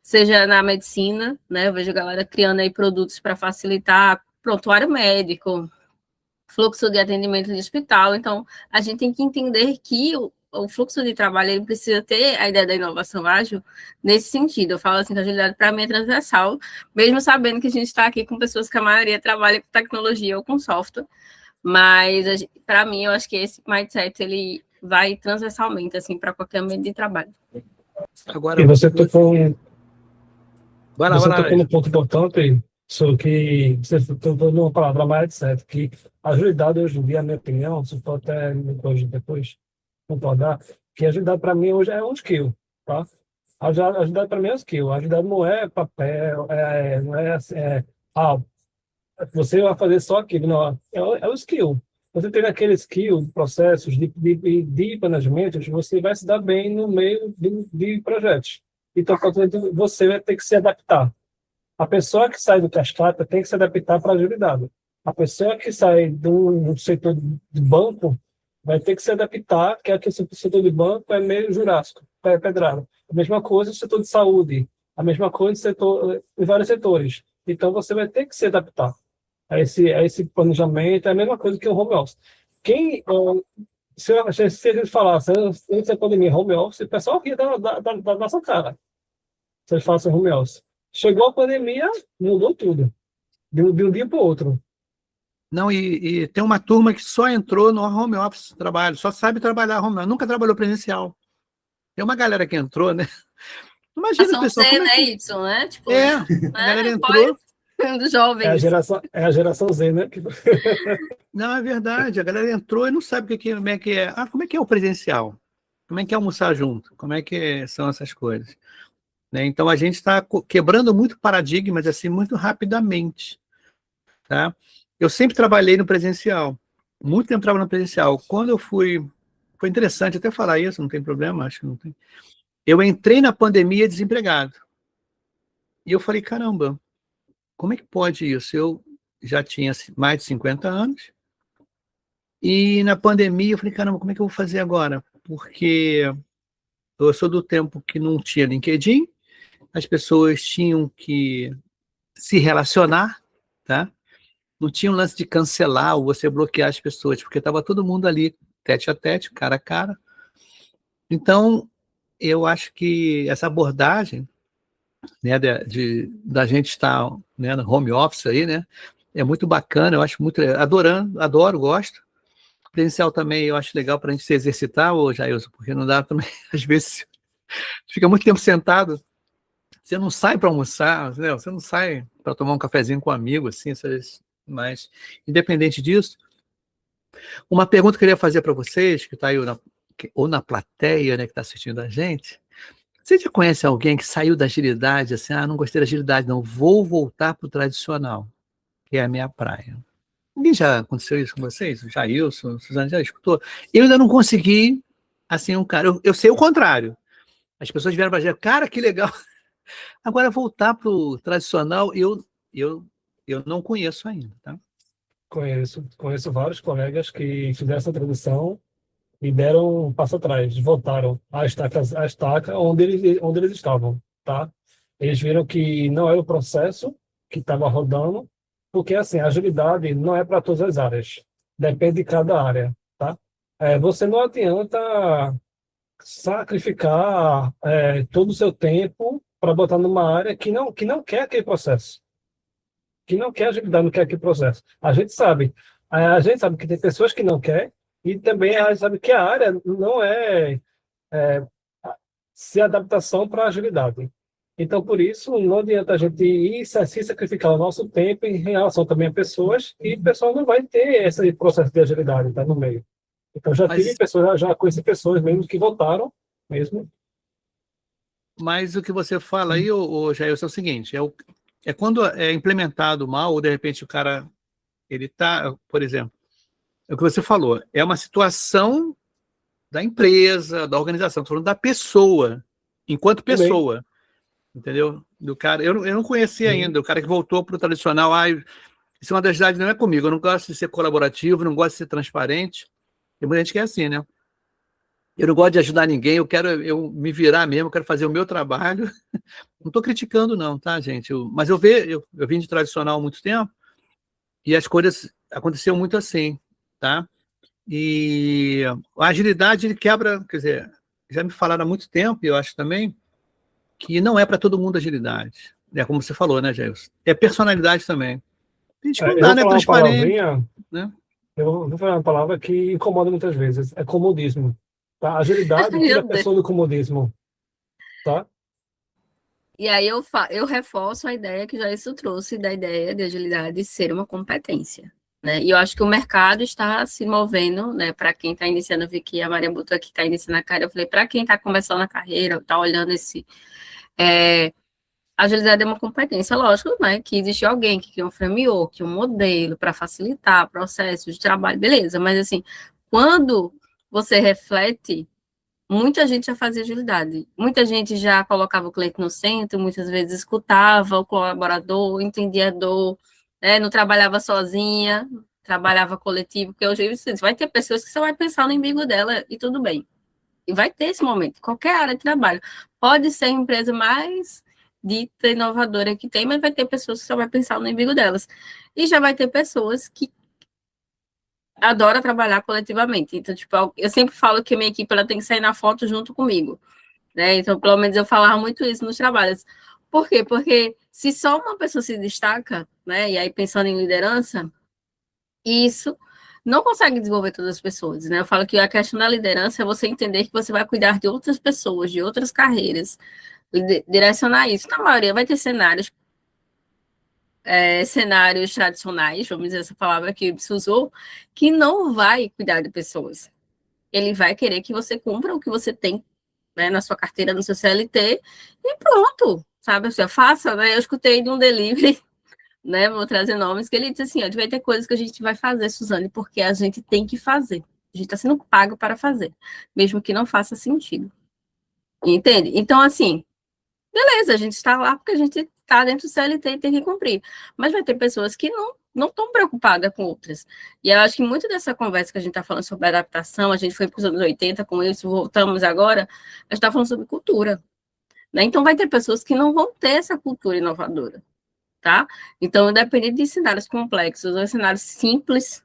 Speaker 4: seja na medicina, né, eu vejo a galera criando aí produtos para facilitar prontuário médico, fluxo de atendimento de hospital. Então, a gente tem que entender que o fluxo de trabalho ele precisa ter a ideia da inovação ágil nesse sentido. Eu falo assim que a agilidade para mim é transversal, mesmo sabendo que a gente está aqui com pessoas que a maioria trabalha com tecnologia ou com software, mas para mim eu acho que esse mindset ele vai transversalmente assim para qualquer ambiente de trabalho.
Speaker 3: Agora,
Speaker 6: E você tocou
Speaker 3: vai lá,
Speaker 6: num ponto importante, sobre que você tocou numa palavra mindset, que a agilidade hoje em dia, na minha opinião, se for até me corrigir depois, concordar, que a agilidade para mim hoje é um skill, tá? A agilidade para mim é um skill. A agilidade não é papel, não é, você vai fazer só aquilo, não. É o skill. Você tem aquele skill, processos de planejamento, você vai se dar bem no meio de projetos. Então, você vai ter que se adaptar. A pessoa que sai do cascata tem que se adaptar para a agilidade. A pessoa que sai do setor de banco vai ter que se adaptar, que aqui o setor de banco é meio jurássico, é pedrada. A mesma coisa no setor de saúde, a mesma coisa em vários setores. Então, você vai ter que se adaptar a esse planejamento, é a mesma coisa que o home office. Se a gente falasse antes da pandemia, home office, o pessoal ria da nossa cara. Se eles falassem home office. Chegou a pandemia, mudou tudo. De um dia para o outro.
Speaker 3: Não, e tem uma turma que só entrou no home office trabalho, só sabe trabalhar home office, nunca trabalhou presencial. Tem uma galera que entrou, né? Imagina, pessoal.
Speaker 4: C, né, Y, né? Tipo,
Speaker 3: a galera entrou.
Speaker 4: Dos jovens.
Speaker 6: É a geração Z, né?
Speaker 3: Não, é verdade. A galera entrou e não sabe como é que é. Como é que é o presencial? Como é que é almoçar junto? Como é que são essas coisas? Né? Então, a gente está quebrando muito paradigmas, assim, muito rapidamente. Tá? Eu sempre trabalhei no presencial. Muito tempo trabalhando no presencial. Quando eu fui... Foi interessante até falar isso, não tem problema, acho que não tem. Eu entrei na pandemia desempregado. E eu falei, caramba, como é que pode isso? Eu já tinha mais de 50 anos, e na pandemia eu falei, caramba, como é que eu vou fazer agora? Porque eu sou do tempo que não tinha LinkedIn, as pessoas tinham que se relacionar, tá? Não tinha um lance de cancelar ou você bloquear as pessoas, porque estava todo mundo ali, tete a tete, cara a cara. Então, eu acho que essa abordagem, né, da gente estar, né, no home office aí, né, é muito bacana, eu acho muito, adoro, gosto. Presencial também eu acho legal para a gente se exercitar, ô Jailson, porque não dá também, às vezes, fica muito tempo sentado, você não sai para almoçar, né, você não sai para tomar um cafezinho com um amigo, assim, mas, independente disso, uma pergunta que eu queria fazer para vocês, que está aí ou na plateia, né, que está assistindo a gente, você já conhece alguém que saiu da agilidade, assim, não gostei da agilidade, não, vou voltar para o tradicional, que é a minha praia. Alguém já aconteceu isso com vocês? O Jailson, Suzane, já escutou? Eu ainda não consegui, assim, eu sei o contrário. As pessoas vieram para dizer, cara, que legal. Agora, voltar para o tradicional, eu não conheço ainda, tá?
Speaker 6: conheço vários colegas que fizeram essa transição e deram um passo atrás, voltaram à estaca onde eles estavam, tá? Eles viram que não era o processo que estava rodando, porque assim, a agilidade não é para todas as áreas, depende de cada área, tá? Você não adianta sacrificar todo o seu tempo para botar numa área que não quer aquele processo, que não quer agilidade, não quer aquele processo. A gente sabe que tem pessoas que não querem, e também a gente sabe que a área não é se adaptação para agilidade. Então, por isso, não adianta a gente ir se sacrificar o nosso tempo em relação também a pessoas, e o pessoal não vai ter esse processo de agilidade, tá no meio. Então, já conheci pessoas mesmo que voltaram mesmo.
Speaker 3: Mas o que você fala aí, Jailson, é o seguinte, é quando é implementado mal, ou de repente o cara, ele tá, por exemplo, é o que você falou, é uma situação da empresa, da organização, tô falando da pessoa, enquanto
Speaker 6: Também.
Speaker 3: pessoa, entendeu? Do cara, eu não conhecia ainda, o cara que voltou para o tradicional, isso é uma das idades, não é comigo, eu não gosto de ser colaborativo, não gosto de ser transparente, tem muita gente que é assim, né? Eu não gosto de ajudar ninguém, eu quero me virar mesmo, eu quero fazer o meu trabalho. Não estou criticando, não, tá, gente? Mas eu vim de tradicional há muito tempo e as coisas aconteceram muito assim, tá? E a agilidade ele quebra, quer dizer, já me falaram há muito tempo, e eu acho também, que não é para todo mundo agilidade. É como você falou, né, Jailson? É personalidade também. A gente não
Speaker 6: Eu
Speaker 3: dá,
Speaker 6: vou
Speaker 3: né?
Speaker 6: falar uma
Speaker 3: Transparente,
Speaker 6: palavrinha,
Speaker 3: né?
Speaker 6: eu vou falar uma palavra que incomoda muitas vezes, é comodismo. Tá? Agilidade tira a
Speaker 4: Meu Deus.
Speaker 6: pessoa do comodismo, tá?
Speaker 4: E aí eu reforço a ideia que já isso trouxe da ideia de agilidade ser uma competência, né? E eu acho que o mercado está se movendo, né? Para quem está iniciando, eu vi que a Maria botou aqui está iniciando a carreira, eu falei, para quem está começando a carreira, está olhando agilidade é uma competência, lógico, né? Que existe alguém que cria um framework, um modelo para facilitar processos de trabalho, beleza, mas assim, quando você reflete, muita gente já fazia agilidade. Muita gente já colocava o cliente no centro, muitas vezes escutava o colaborador, entendia a dor, né? Não trabalhava sozinha, trabalhava coletivo, porque hoje você vai ter pessoas que você vai pensar no umbigo dela e tudo bem. E vai ter esse momento, qualquer área de trabalho. Pode ser a empresa mais dita inovadora que tem, mas vai ter pessoas que só vai pensar no umbigo delas. E já vai ter pessoas que adora trabalhar coletivamente. Então, tipo, eu sempre falo que a minha equipe ela tem que sair na foto junto comigo, né? Então, pelo menos eu falava muito isso nos trabalhos. Por quê? Porque se só uma pessoa se destaca, né? E aí pensando em liderança, isso não consegue desenvolver todas as pessoas, né? Eu falo que a questão da liderança é você entender que você vai cuidar de outras pessoas, de outras carreiras, direcionar isso. Na maioria vai ter cenários tradicionais, vamos dizer essa palavra que se usou, que não vai cuidar de pessoas. Ele vai querer que você cumpra o que você tem, né, na sua carteira, no seu CLT, e pronto, sabe? Assim, faça, né? Eu escutei de um delivery, né? Vou trazer nomes, que ele disse assim: ó, vai ter coisas que a gente vai fazer, Suzane, porque a gente tem que fazer. A gente está sendo pago para fazer, mesmo que não faça sentido. Entende? Então, assim, beleza, a gente está lá porque a gente está dentro do CLT e tem que cumprir. Mas vai ter pessoas que não estão preocupadas com outras. E eu acho que muito dessa conversa que a gente está falando sobre adaptação, a gente foi para os anos 80 com isso, voltamos agora, a gente está falando sobre cultura. Né? Então, vai ter pessoas que não vão ter essa cultura inovadora. Tá? Então, independente de cenários complexos ou cenários simples,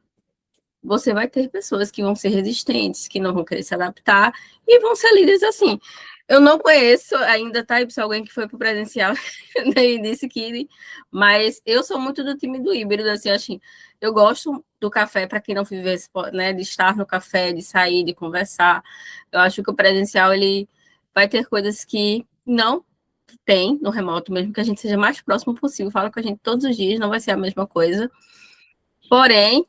Speaker 4: você vai ter pessoas que vão ser resistentes, que não vão querer se adaptar e vão ser líderes assim. Eu não conheço ainda, tá? Se alguém que foi para o presencial e disse que... Mas eu sou muito do time do híbrido, assim, assim. Eu gosto do café, para quem não vive, né? De estar no café, de sair, de conversar. Eu acho que o presencial, ele vai ter coisas que não tem no remoto, mesmo que a gente seja mais próximo possível. Fala com a gente todos os dias, não vai ser a mesma coisa. Porém,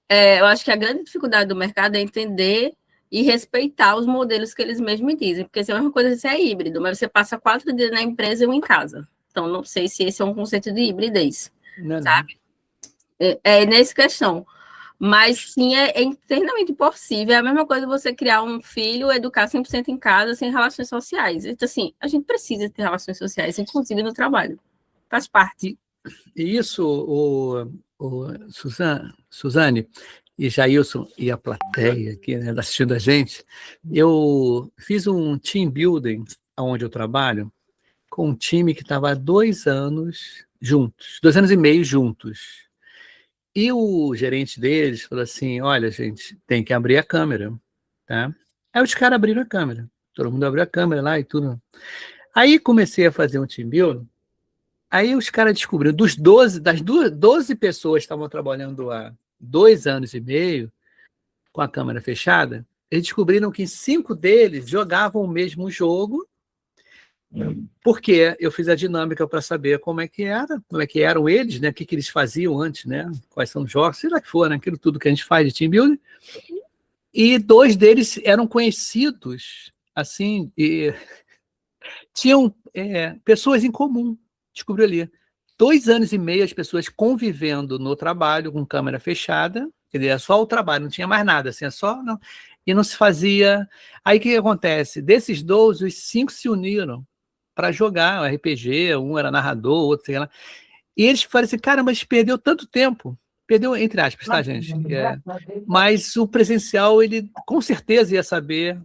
Speaker 4: eu acho que a grande dificuldade do mercado é entender e respeitar os modelos que eles mesmos dizem, porque se é uma coisa, se é híbrido, mas você passa 4 dias na empresa e 1 em casa. Então, não sei se esse é um conceito de hibridez, sabe? É nessa questão. Mas, sim, é internamente possível. É a mesma coisa você criar um filho, educar 100% em casa, sem relações sociais. Então, assim, a gente precisa ter relações sociais, inclusive no trabalho. Faz parte.
Speaker 3: E isso, Suzane e Jailson e a plateia aqui, né, assistindo a gente, eu fiz um team building onde eu trabalho com um time que estava há 2 anos juntos, 2 anos e meio juntos. E o gerente deles falou assim, olha, gente, tem que abrir a câmera, tá? Aí os caras abriram a câmera, todo mundo abriu a câmera lá e tudo. Aí comecei a fazer um team building. Aí os caras descobriram, das 12 pessoas que estavam trabalhando há 2 anos e meio, com a câmera fechada, eles descobriram que 5 deles jogavam o mesmo jogo, porque eu fiz a dinâmica para saber como é que eram eles, né? O que eles faziam antes, né? Quais são os jogos, sei lá que for, né? Aquilo tudo que a gente faz de team building. E 2 deles eram conhecidos, assim, e tinham pessoas em comum. Descobriu ali. 2 anos e meio as pessoas convivendo no trabalho com câmera fechada, quer dizer, é só o trabalho, não tinha mais nada, assim, não, e não se fazia. Aí o que acontece? Desses 12, os 5 se uniram para jogar um RPG, um era narrador, outro sei lá. E eles falaram assim, cara, mas perdeu tanto tempo. Perdeu, entre aspas, tá, gente? Mas o presencial, ele com certeza ia saber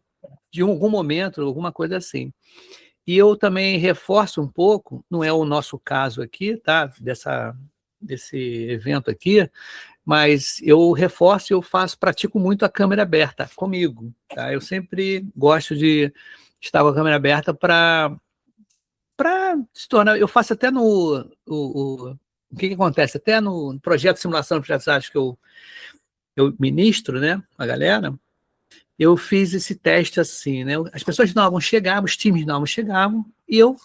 Speaker 3: de algum momento, alguma coisa assim. E eu também reforço um pouco, não é o nosso caso aqui, tá? Desse evento aqui, mas eu reforço, pratico muito a câmera aberta comigo, tá? Eu sempre gosto de estar com a câmera aberta para se tornar. Eu faço até o que acontece? Até no projeto de simulação de aprendizagem que eu ministro, né? A galera. Eu fiz esse teste assim, né? As pessoas novas chegavam, os times novos chegavam, e eu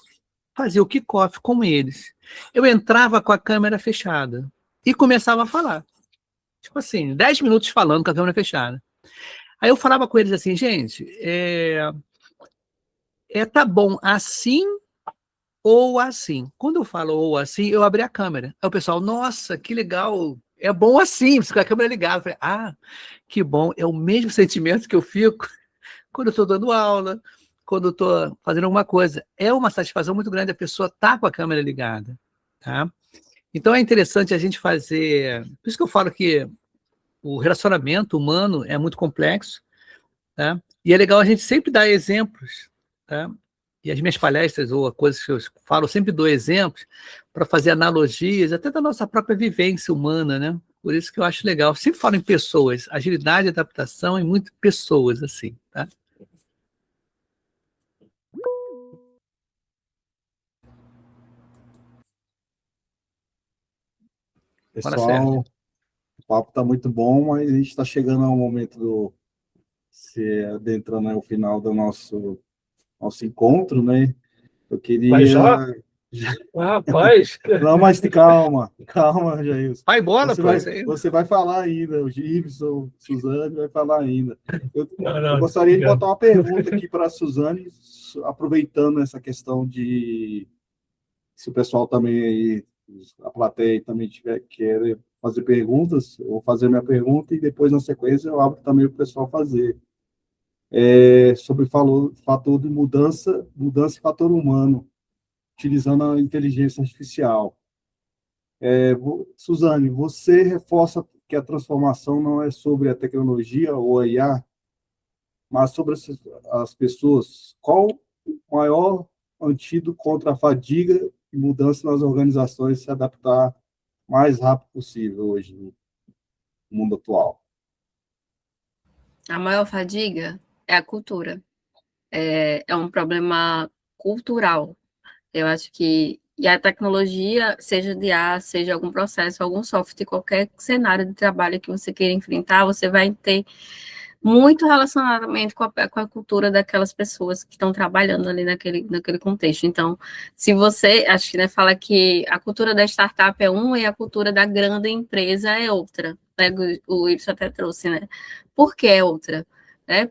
Speaker 3: fazia o kickoff com eles. Eu entrava com a câmera fechada e começava a falar. Tipo assim, 10 minutos falando com a câmera fechada. Aí eu falava com eles assim, gente, tá bom assim ou assim. Quando eu falo ou assim, eu abri a câmera. Aí o pessoal, nossa, que legal, é bom assim, com a câmera ligada. Eu falei, que bom, é o mesmo sentimento que eu fico quando eu estou dando aula, quando eu estou fazendo alguma coisa. É uma satisfação muito grande a pessoa estar com a câmera ligada, tá? Então é interessante a gente fazer... Por isso que eu falo que o relacionamento humano é muito complexo, tá? E é legal a gente sempre dar exemplos, tá? E as minhas palestras ou coisas que eu falo, eu sempre dou exemplos para fazer analogias, até da nossa própria vivência humana, né? Por isso que eu acho legal. Eu sempre falo em pessoas, agilidade e adaptação em muito pessoas, assim, tá? Fala, Sérgio.
Speaker 1: Pessoal, o papo está muito bom, mas a gente está chegando ao momento se adentrando ao final do nosso encontro, né? Eu queria...
Speaker 6: Mas já? Rapaz!
Speaker 1: Não, mas calma, Jailson.
Speaker 3: Vai bola,
Speaker 1: Você vai falar ainda, o Gibson, Suzane vai falar ainda. Eu
Speaker 6: Não,
Speaker 1: gostaria de botar uma pergunta aqui para a Suzane, aproveitando essa questão de se o pessoal também aí, a plateia também quer fazer perguntas, eu vou fazer minha pergunta e depois, na sequência, eu abro também para o pessoal fazer. Sobre fator de mudança e fator humano, utilizando a inteligência artificial. Suzane, você reforça que a transformação não é sobre a tecnologia ou a IA, mas sobre as pessoas. Qual o maior antídoto contra a fadiga e mudança nas organizações se adaptar mais rápido possível hoje no mundo atual?
Speaker 4: A maior fadiga é a cultura. É um problema cultural. Eu acho que e a tecnologia, seja de IA, seja algum processo, algum software, qualquer cenário de trabalho que você queira enfrentar, você vai ter muito relacionamento com a cultura daquelas pessoas que estão trabalhando ali naquele contexto. Então, se você, acho que né, fala que a cultura da startup é uma e a cultura da grande empresa é outra, né? O Y até trouxe, né? Por que é outra?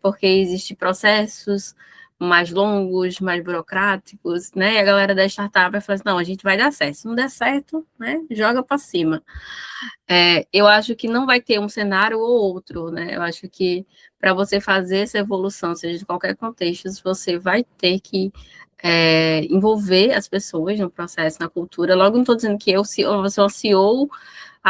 Speaker 4: Porque existem processos mais longos, mais burocráticos, né? E a galera da startup vai falar assim, não, a gente vai dar certo. Se não der certo, né? Joga para cima. Eu acho que não vai ter um cenário ou outro, né? Eu acho que para você fazer essa evolução, seja de qualquer contexto, você vai ter que envolver as pessoas no processo, na cultura. Logo, não estou dizendo que eu sou uma CEO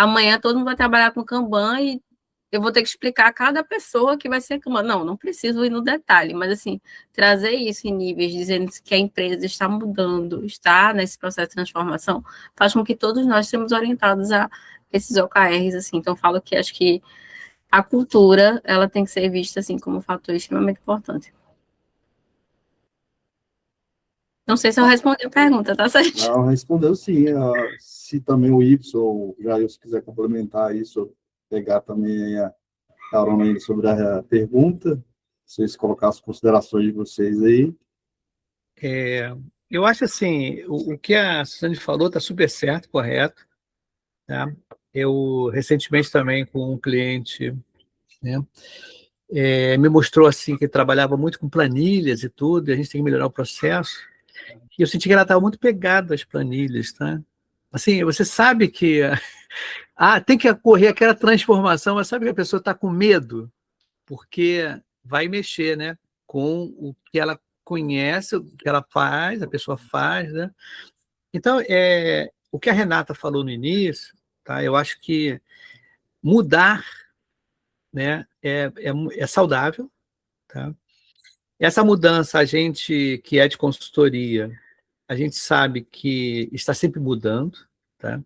Speaker 4: amanhã todo mundo vai trabalhar com Kanban e eu vou ter que explicar a cada pessoa que vai ser Kanban. Não preciso ir no detalhe, mas assim, trazer isso em níveis, dizendo que a empresa está mudando, está nesse processo de transformação, faz com que todos nós sejamos orientados a esses OKRs, assim. Então, eu falo que acho que a cultura, ela tem que ser vista, assim, como um fator extremamente importante. Não sei se eu respondi a pergunta, tá certo?
Speaker 1: Não, respondeu sim. Se também o Y, ou o Jair, se quiser complementar isso, pegar também a carona ainda sobre a pergunta, vocês colocar as considerações de vocês aí.
Speaker 3: Eu acho assim, o que a Suzane falou está super certo, correto. Tá? Eu, recentemente, também com um cliente, né, me mostrou assim que trabalhava muito com planilhas e tudo, e a gente tem que melhorar o processo. E eu senti que ela estava muito pegada às planilhas, tá? Assim, você sabe que tem que ocorrer aquela transformação, mas sabe que a pessoa está com medo, porque vai mexer, né, com o que ela conhece, o que ela faz, a pessoa faz, né? Então, o que a Renata falou no início, tá? Eu acho que mudar, né, é saudável, tá? Essa mudança, a gente que é de consultoria, a gente sabe que está sempre mudando, tá?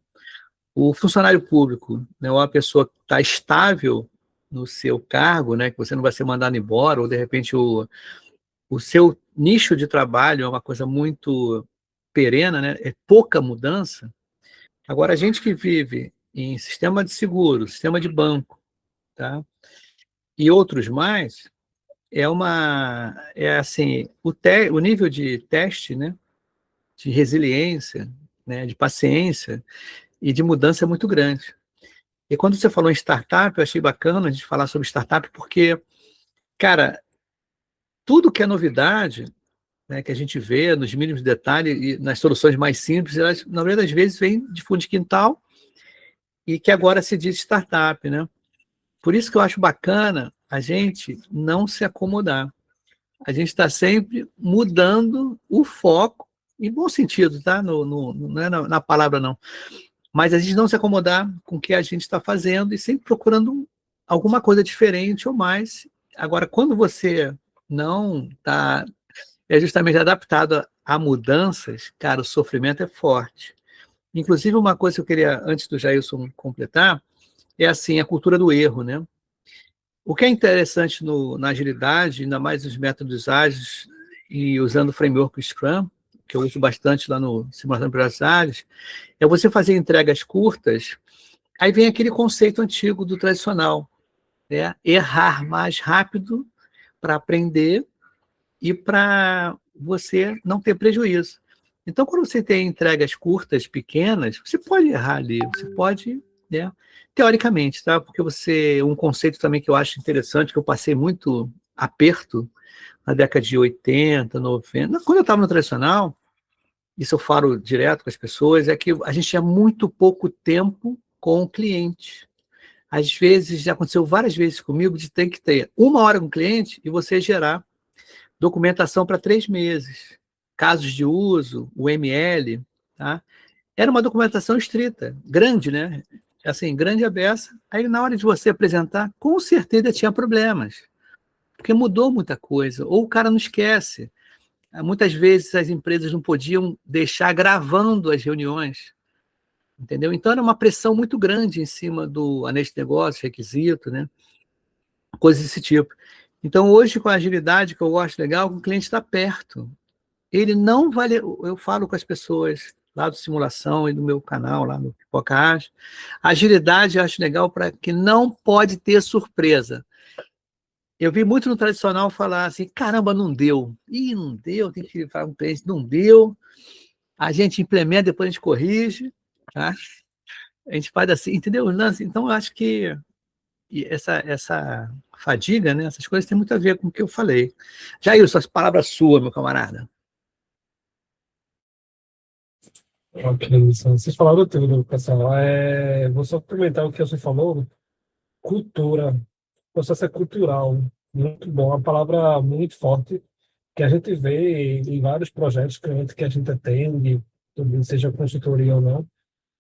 Speaker 3: O funcionário público, né, ou a pessoa que está estável no seu cargo, né, que você não vai ser mandado embora, ou de repente o seu nicho de trabalho é uma coisa muito perene, né, é pouca mudança. Agora, a gente que vive em sistema de seguro, sistema de banco, tá, e outros mais, assim, o nível de teste, né, de resiliência, né, de paciência e de mudança é muito grande. E quando você falou em startup, eu achei bacana a gente falar sobre startup, porque, cara, tudo que é novidade, né, que a gente vê nos mínimos detalhes e nas soluções mais simples, elas, na maioria das vezes, vêm de fundo de quintal e que agora se diz startup, né? Por isso que eu acho bacana a gente não se acomodar. A gente está sempre mudando o foco, em bom sentido, tá? Não é na palavra, não. Mas a gente não se acomodar com o que a gente está fazendo e sempre procurando alguma coisa diferente ou mais. Agora, quando você não está justamente adaptado a mudanças, cara, o sofrimento é forte. Inclusive, uma coisa que eu queria, antes do Jailson completar, é assim, a cultura do erro, né? O que é interessante na agilidade, ainda mais os métodos ágeis e usando o framework Scrum, que eu uso bastante lá no Simulação de Projetos Ágeis, é você fazer entregas curtas. Aí vem aquele conceito antigo do tradicional, né? Errar mais rápido para aprender e para você não ter prejuízo. Então, quando você tem entregas curtas, pequenas, você pode errar ali, você pode, né? Teoricamente, tá? Porque um conceito também que eu acho interessante, que eu passei muito aperto na década de 80, 90, quando eu estava no tradicional, isso eu falo direto com as pessoas, é que a gente tinha muito pouco tempo com o cliente. Às vezes, já aconteceu várias vezes comigo, de ter que ter 1 hora com o cliente e você gerar documentação para 3 meses. Casos de uso, o ML, tá? Era uma documentação estrita, grande, né? Assim, grande a beça. Aí, na hora de você apresentar, com certeza tinha problemas, porque mudou muita coisa, ou o cara não esquece. Muitas vezes as empresas não podiam deixar gravando as reuniões, entendeu? Então era uma pressão muito grande em cima do anexo de negócios, requisito, né? Coisas desse tipo. Então hoje, com a agilidade, que eu gosto legal, o cliente está perto. Ele não vai... Eu falo com as pessoas lá do Simulação e do meu canal, lá no Pipoca Ágil, a agilidade eu acho legal para que não pode ter surpresa. Eu vi muito no tradicional falar assim, caramba, não deu. Ih, não deu, tem que falar com o cliente, não deu. A gente implementa, depois a gente corrige, tá? A gente faz assim, entendeu? Então, eu acho que essa fadiga, né, essas coisas têm muito a ver com o que eu falei. Jailson, as palavras suas, meu camarada.
Speaker 6: Ok, vocês falaram tudo, pessoal. Vou só comentar o que você falou. Cultura, processo é cultural, muito bom, uma palavra muito forte que a gente vê em vários projetos que a gente atende, seja consultoria ou não,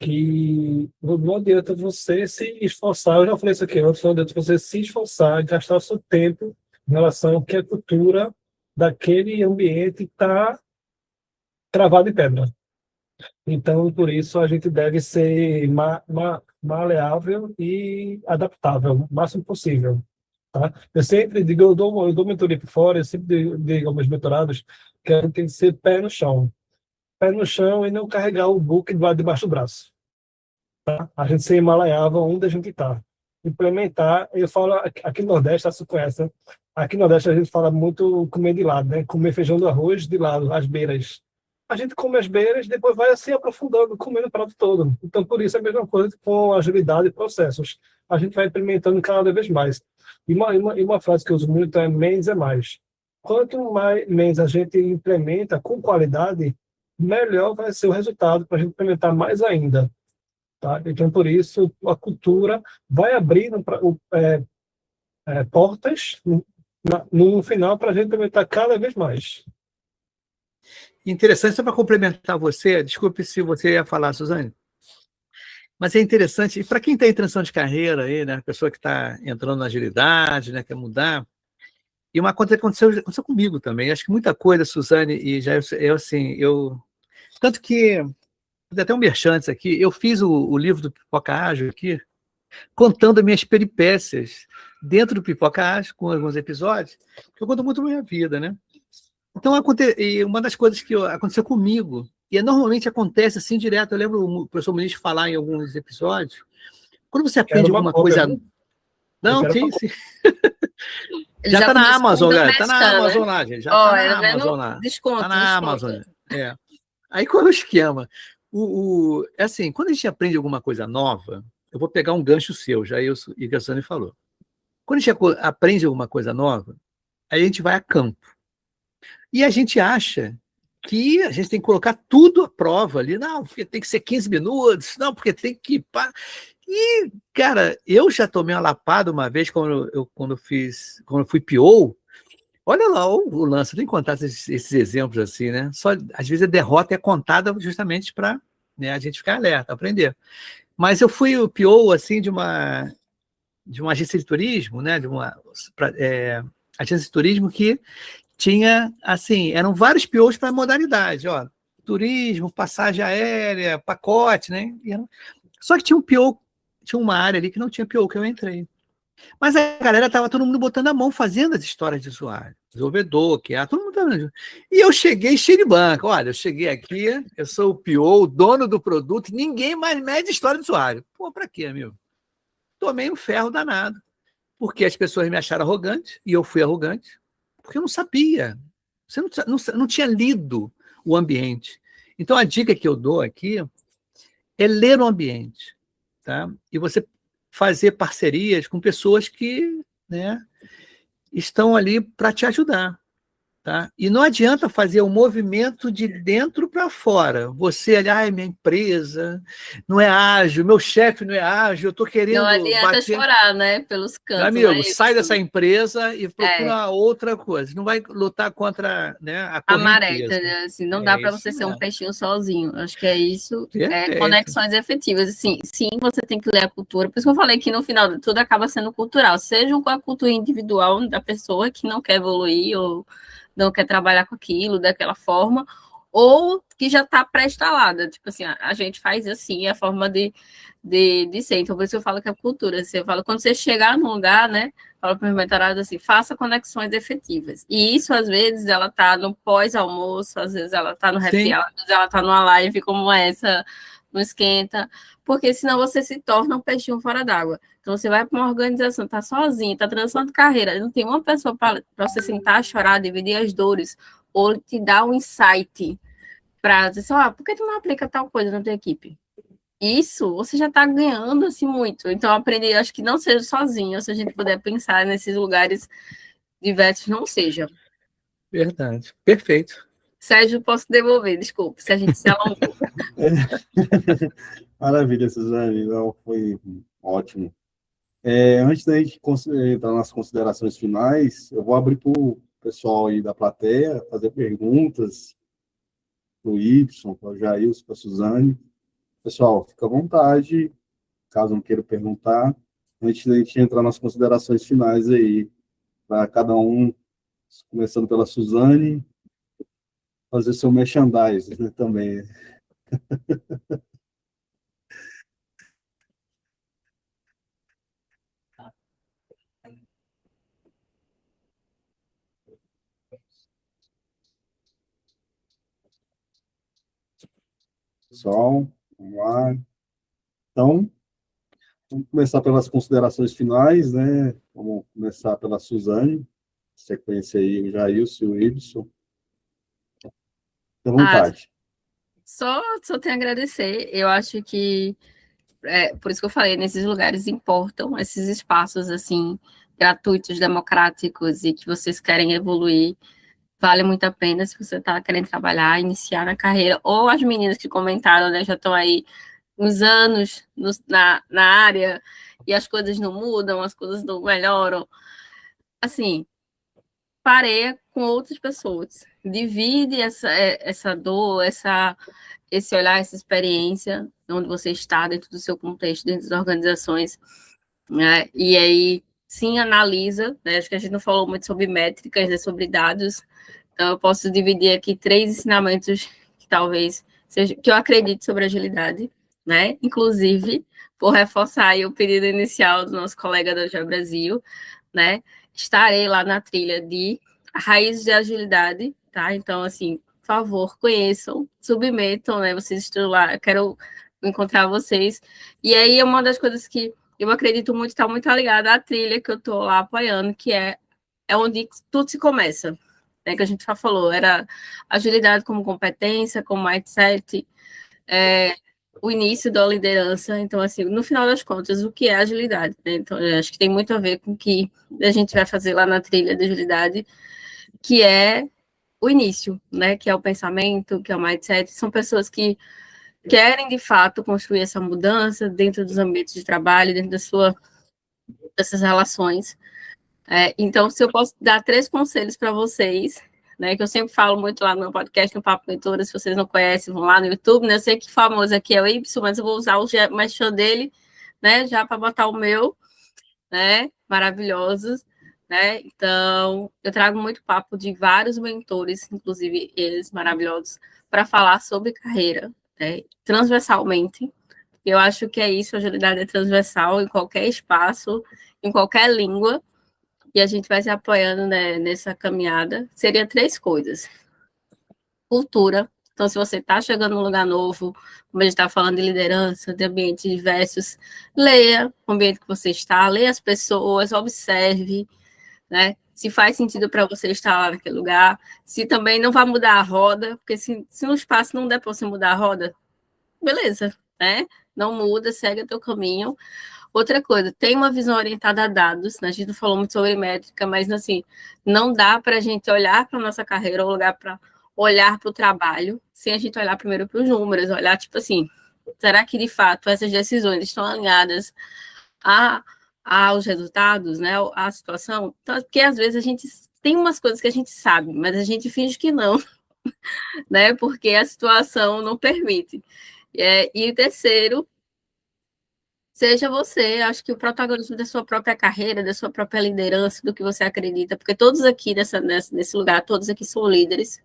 Speaker 6: que não adianta você se esforçar, eu já falei isso aqui antes, não adianta você se esforçar e gastar o seu tempo em relação ao que a cultura daquele ambiente está travada em pedra. Então, por isso, a gente deve ser maleável e adaptável, o máximo possível. Tá? Eu sempre digo, eu dou mentoria por fora, eu sempre digo aos meus mentorados que a gente tem que ser pé no chão. Pé no chão e não carregar o book debaixo do braço. Tá? A gente ser maleável onde a gente está. Implementar, eu falo, aqui no Nordeste, você conhece, né? Aqui no Nordeste a gente fala muito comer de lado, né? Comer feijão do arroz de lado, às beiras. A gente come as beiras, depois vai se aprofundando, comendo o prato todo. Então, por isso, é a mesma coisa com agilidade e processos. A gente vai implementando cada vez mais. E uma frase que eu uso muito é menos é mais. Quanto menos a gente implementa com qualidade, melhor vai ser o resultado para a gente implementar mais ainda. Tá? Então, por isso, a cultura vai abrindo portas no final para a gente implementar cada vez mais.
Speaker 3: Interessante, só para complementar você, desculpe se você ia falar, Suzane, mas é interessante, e para quem está em transição de carreira, aí, né, a pessoa que está entrando na agilidade, né, quer mudar, e uma coisa que aconteceu comigo também, acho que muita coisa, Suzane, e já tanto que, até um merchan antes aqui, eu fiz o livro do Pipoca Ágil aqui, contando as minhas peripécias dentro do Pipoca Ágil, com alguns episódios, que eu conto muito da minha vida, né? Então, e uma das coisas que aconteceu comigo, e normalmente acontece assim direto, eu lembro o professor Muniz falar em alguns episódios, quando você aprende alguma coisa... Não, sim.
Speaker 4: Ele
Speaker 3: Já está na
Speaker 4: começou
Speaker 3: Amazon,
Speaker 4: dando
Speaker 3: galera. Está na
Speaker 4: merchan,
Speaker 3: Amazon
Speaker 4: né?
Speaker 3: lá, gente. Já
Speaker 4: Ó,
Speaker 3: está na
Speaker 4: é
Speaker 3: Amazon lá.
Speaker 4: desconto,
Speaker 3: Está na
Speaker 4: desconto.
Speaker 3: Amazon. É. Aí qual é o esquema? É assim, quando a gente aprende alguma coisa nova, eu vou pegar um gancho seu, já o Igassani falou. Quando a gente aprende alguma coisa nova, aí a gente vai a campo. E a gente acha que a gente tem que colocar tudo à prova ali. Não, porque tem que ser 15 minutos, não, porque tem que... E, cara, eu já tomei uma lapada uma vez quando eu fui PO. Olha lá o lance, tem que contar esses exemplos assim, né? Só, às vezes a derrota é contada justamente para, né, a gente ficar alerta, aprender. Mas eu fui o PO assim, de uma agência de turismo, né? Agência de turismo que tinha, assim, eram vários POs para modalidade, ó, turismo, passagem aérea, pacote, né? Só que tinha um PO, tinha uma área ali que não tinha PO, que eu entrei. Mas a galera estava todo mundo botando a mão, fazendo as histórias de usuário. Desenvolvedor, todo mundo estava... E eu cheguei cheio de banca. Olha, eu cheguei aqui, eu sou o PO, o dono do produto, ninguém mais mede história de usuário. Pô, para quê, amigo? Tomei um ferro danado. Porque as pessoas me acharam arrogante, e eu fui arrogante, porque eu não sabia. Você não tinha lido o ambiente. Então, a dica que eu dou aqui é ler o ambiente. Tá? E você fazer parcerias com pessoas que, né, estão ali para te ajudar. Tá? E não adianta fazer o movimento de dentro para fora. Você, aliás, minha empresa não é ágil, meu chefe não é ágil, eu estou querendo
Speaker 4: Não adianta
Speaker 3: bater...
Speaker 4: chorar, né? Pelos cantos.
Speaker 3: Meu amigo,
Speaker 4: né?
Speaker 3: sai dessa empresa e procura outra coisa. Não vai lutar contra, né, a
Speaker 4: A maré,
Speaker 3: correnteza.
Speaker 4: né? Assim, não dá para você ser um peixinho sozinho. Acho que é isso.
Speaker 3: Perfeito.
Speaker 4: Conexões efetivas. Assim, sim, você tem que ler a cultura. Por isso que eu falei que no final tudo acaba sendo cultural. Seja com a cultura individual da pessoa que não quer evoluir ou não quer trabalhar com aquilo daquela forma, ou que já está pré-instalada. Tipo assim, a gente faz assim, a forma de ser. Então, por isso eu falo que é cultura. Você fala, quando você chegar num lugar, né? Fala para o meu mentorado assim, faça conexões efetivas. E isso, às vezes, ela está no pós-almoço, às vezes ela está no happy hour, às vezes ela está numa live como essa, no esquenta, porque senão você se torna um peixinho fora d'água. Então, você vai para uma organização, está sozinho, está transicionando carreira, não tem uma pessoa para você sentar, chorar, dividir as dores, ou te dar um insight para dizer assim, por que tu não aplica tal coisa na tua equipe? Isso, você já está ganhando assim muito. Então, aprender, acho que não seja sozinho, se a gente puder pensar nesses lugares diversos, não seja.
Speaker 3: Verdade, perfeito.
Speaker 4: Sérgio, posso devolver, desculpe, se a gente se alongou.
Speaker 1: Maravilha, Suzane, não, foi ótimo. Antes da gente entrar nas considerações finais, eu vou abrir para o pessoal aí da plateia fazer perguntas para o Y, para o Jailson, para a Suzane. Pessoal, fica à vontade, caso não queira perguntar, antes da gente entrar nas considerações finais aí, para cada um, começando pela Suzane, fazer seu merchandising, né, também. Pessoal, vamos lá. Então, vamos começar pelas considerações finais, né? Vamos começar pela Suzane, sequência aí, o Jailson e o Ibson. Fique à vontade.
Speaker 4: Só tenho a agradecer. Eu acho que, por isso que eu falei, nesses lugares importam esses espaços, assim, gratuitos, democráticos, e que vocês querem evoluir. Vale muito a pena se você está querendo trabalhar, iniciar na carreira. Ou as meninas que comentaram, né, já estão aí uns anos na área, e as coisas não mudam, as coisas não melhoram. Assim, pareia com outras pessoas. Divide essa dor, esse olhar, essa experiência, onde você está, dentro do seu contexto, dentro das organizações, né? E aí, sim, analisa, né? Acho que a gente não falou muito sobre métricas, né? Sobre dados, então eu posso dividir aqui 3 ensinamentos que talvez seja, que eu acredito sobre agilidade, né? Inclusive, por reforçar aí o pedido inicial do nosso colega da GE Brasil, né? Estarei lá na trilha de Raízes de Agilidade, tá? Então, assim, por favor, conheçam, submetam, né? Vocês estão lá, eu quero encontrar vocês. E aí, uma das coisas que eu acredito muito, está muito ligada à trilha que eu estou lá apoiando, que é onde tudo se começa, né? Que a gente já falou, era agilidade como competência, como mindset, o início da liderança. Então, assim, no final das contas, o que é agilidade, né? Então, eu acho que tem muito a ver com o que a gente vai fazer lá na trilha de agilidade, que é o início, né? Que é o pensamento, que é o mindset. São pessoas que querem, de fato, construir essa mudança dentro dos ambientes de trabalho, dentro dessas relações. Então, se eu posso dar 3 conselhos para vocês, né, que eu sempre falo muito lá no meu podcast, no Papo Mentora, se vocês não conhecem, vão lá no YouTube, né? Eu sei que famoso aqui é o Y, mas eu vou usar o merchan dele, né, já para botar o meu, né, maravilhosos, né? Então, eu trago muito papo de vários mentores, inclusive eles maravilhosos, para falar sobre carreira, né, transversalmente. Eu acho que é isso, a agilidade é transversal em qualquer espaço, em qualquer língua, e a gente vai se apoiando, né, nessa caminhada. Seria 3 coisas. Cultura. Então, se você está chegando num lugar novo, como a gente está falando de liderança, de ambientes diversos, leia o ambiente que você está, leia as pessoas, observe, né? Se faz sentido para você estar lá naquele lugar, se também não vai mudar a roda, porque se no espaço não der para você mudar a roda, beleza, né? Não muda, segue o teu caminho. Outra coisa, tem uma visão orientada a dados, né? A gente não falou muito sobre métrica, mas assim, não dá para a gente olhar para a nossa carreira, ou lugar para olhar para o trabalho, sem a gente olhar primeiro para os números, olhar, tipo assim, será que de fato essas decisões estão alinhadas aos resultados, né? À situação? Então, porque às vezes a gente tem umas coisas que a gente sabe, mas a gente finge que não, né? Porque a situação não permite. E o terceiro, seja você, acho que o protagonismo da sua própria carreira, da sua própria liderança, do que você acredita, porque todos aqui nesse lugar, todos aqui são líderes.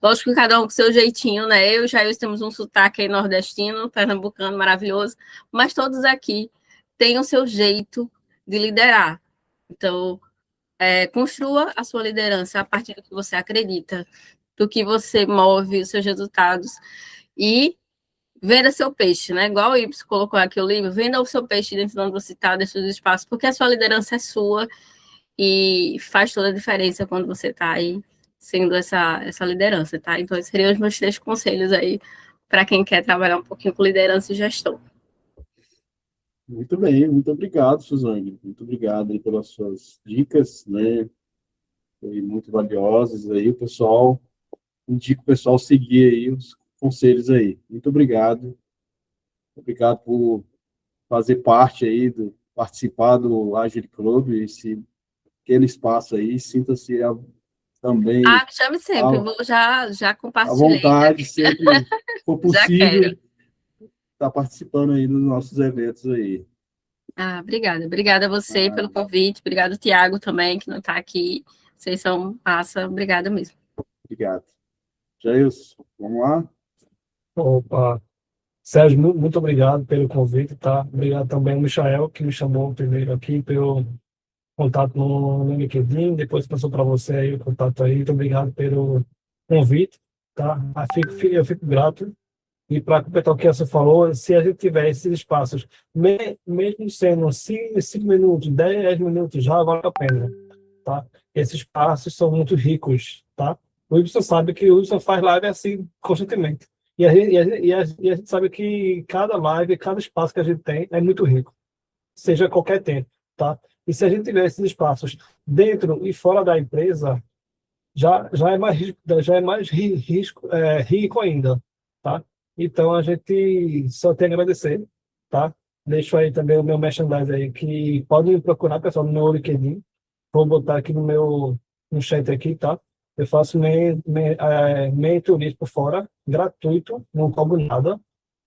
Speaker 4: Lógico que cada um com seu jeitinho, né? Eu e o Jair temos um sotaque aí nordestino, pernambucano, maravilhoso, mas todos aqui têm o seu jeito de liderar. Então, construa a sua liderança a partir do que você acredita, do que você move, os seus resultados, e venda seu peixe, né? Igual o Ibs colocou aqui o livro, venda o seu peixe dentro de onde você está, dentro do espaço, porque a sua liderança é sua e faz toda a diferença quando você está aí sendo essa liderança, tá? Então, esses seriam os meus 3 conselhos aí para quem quer trabalhar um pouquinho com liderança e gestão.
Speaker 1: Muito bem, muito obrigado, Suzane. Muito obrigado aí pelas suas dicas, né? Foi muito valiosas aí, o pessoal. Indico o pessoal seguir aí os conselhos aí. Muito obrigado. Obrigado por fazer parte aí, participar do Agile Club, esse pequeno espaço aí. Sinta-se também
Speaker 4: Me chame sempre, vou já
Speaker 1: à
Speaker 4: compartilhei.
Speaker 1: vontade, sempre que for
Speaker 4: Já
Speaker 1: possível.
Speaker 4: quero.
Speaker 1: estar participando aí dos nossos eventos aí.
Speaker 4: Ah, obrigada. Obrigada a você pelo convite. Obrigado, Tiago, também, que não está aqui. Vocês são massa. Obrigada mesmo.
Speaker 1: Obrigado. Jailson, vamos lá?
Speaker 6: Opa, Sérgio, muito obrigado pelo convite, tá? Obrigado também ao Michael, que me chamou primeiro aqui, pelo contato no LinkedIn, depois passou para você aí o contato aí. Muito obrigado pelo convite, tá? Eu fico grato. E para completar o que você falou, se a gente tiver esses espaços, mesmo sendo 5 minutos, 10 minutos, já vale a pena, tá? Esses espaços são muito ricos, tá? O Ibsen sabe que o Ibsen faz live assim constantemente. E a gente sabe que cada live, cada espaço que a gente tem é muito rico, seja qualquer tempo, tá? E se a gente tiver esses espaços dentro e fora da empresa, já é mais rico ainda, tá? Então a gente só tem a agradecer, tá? Deixo aí também o meu merchandise aí, que podem me procurar, pessoal, no meu LinkedIn. Vou botar aqui no chat aqui, tá? Eu faço mentoria por fora, gratuito, não cobro nada,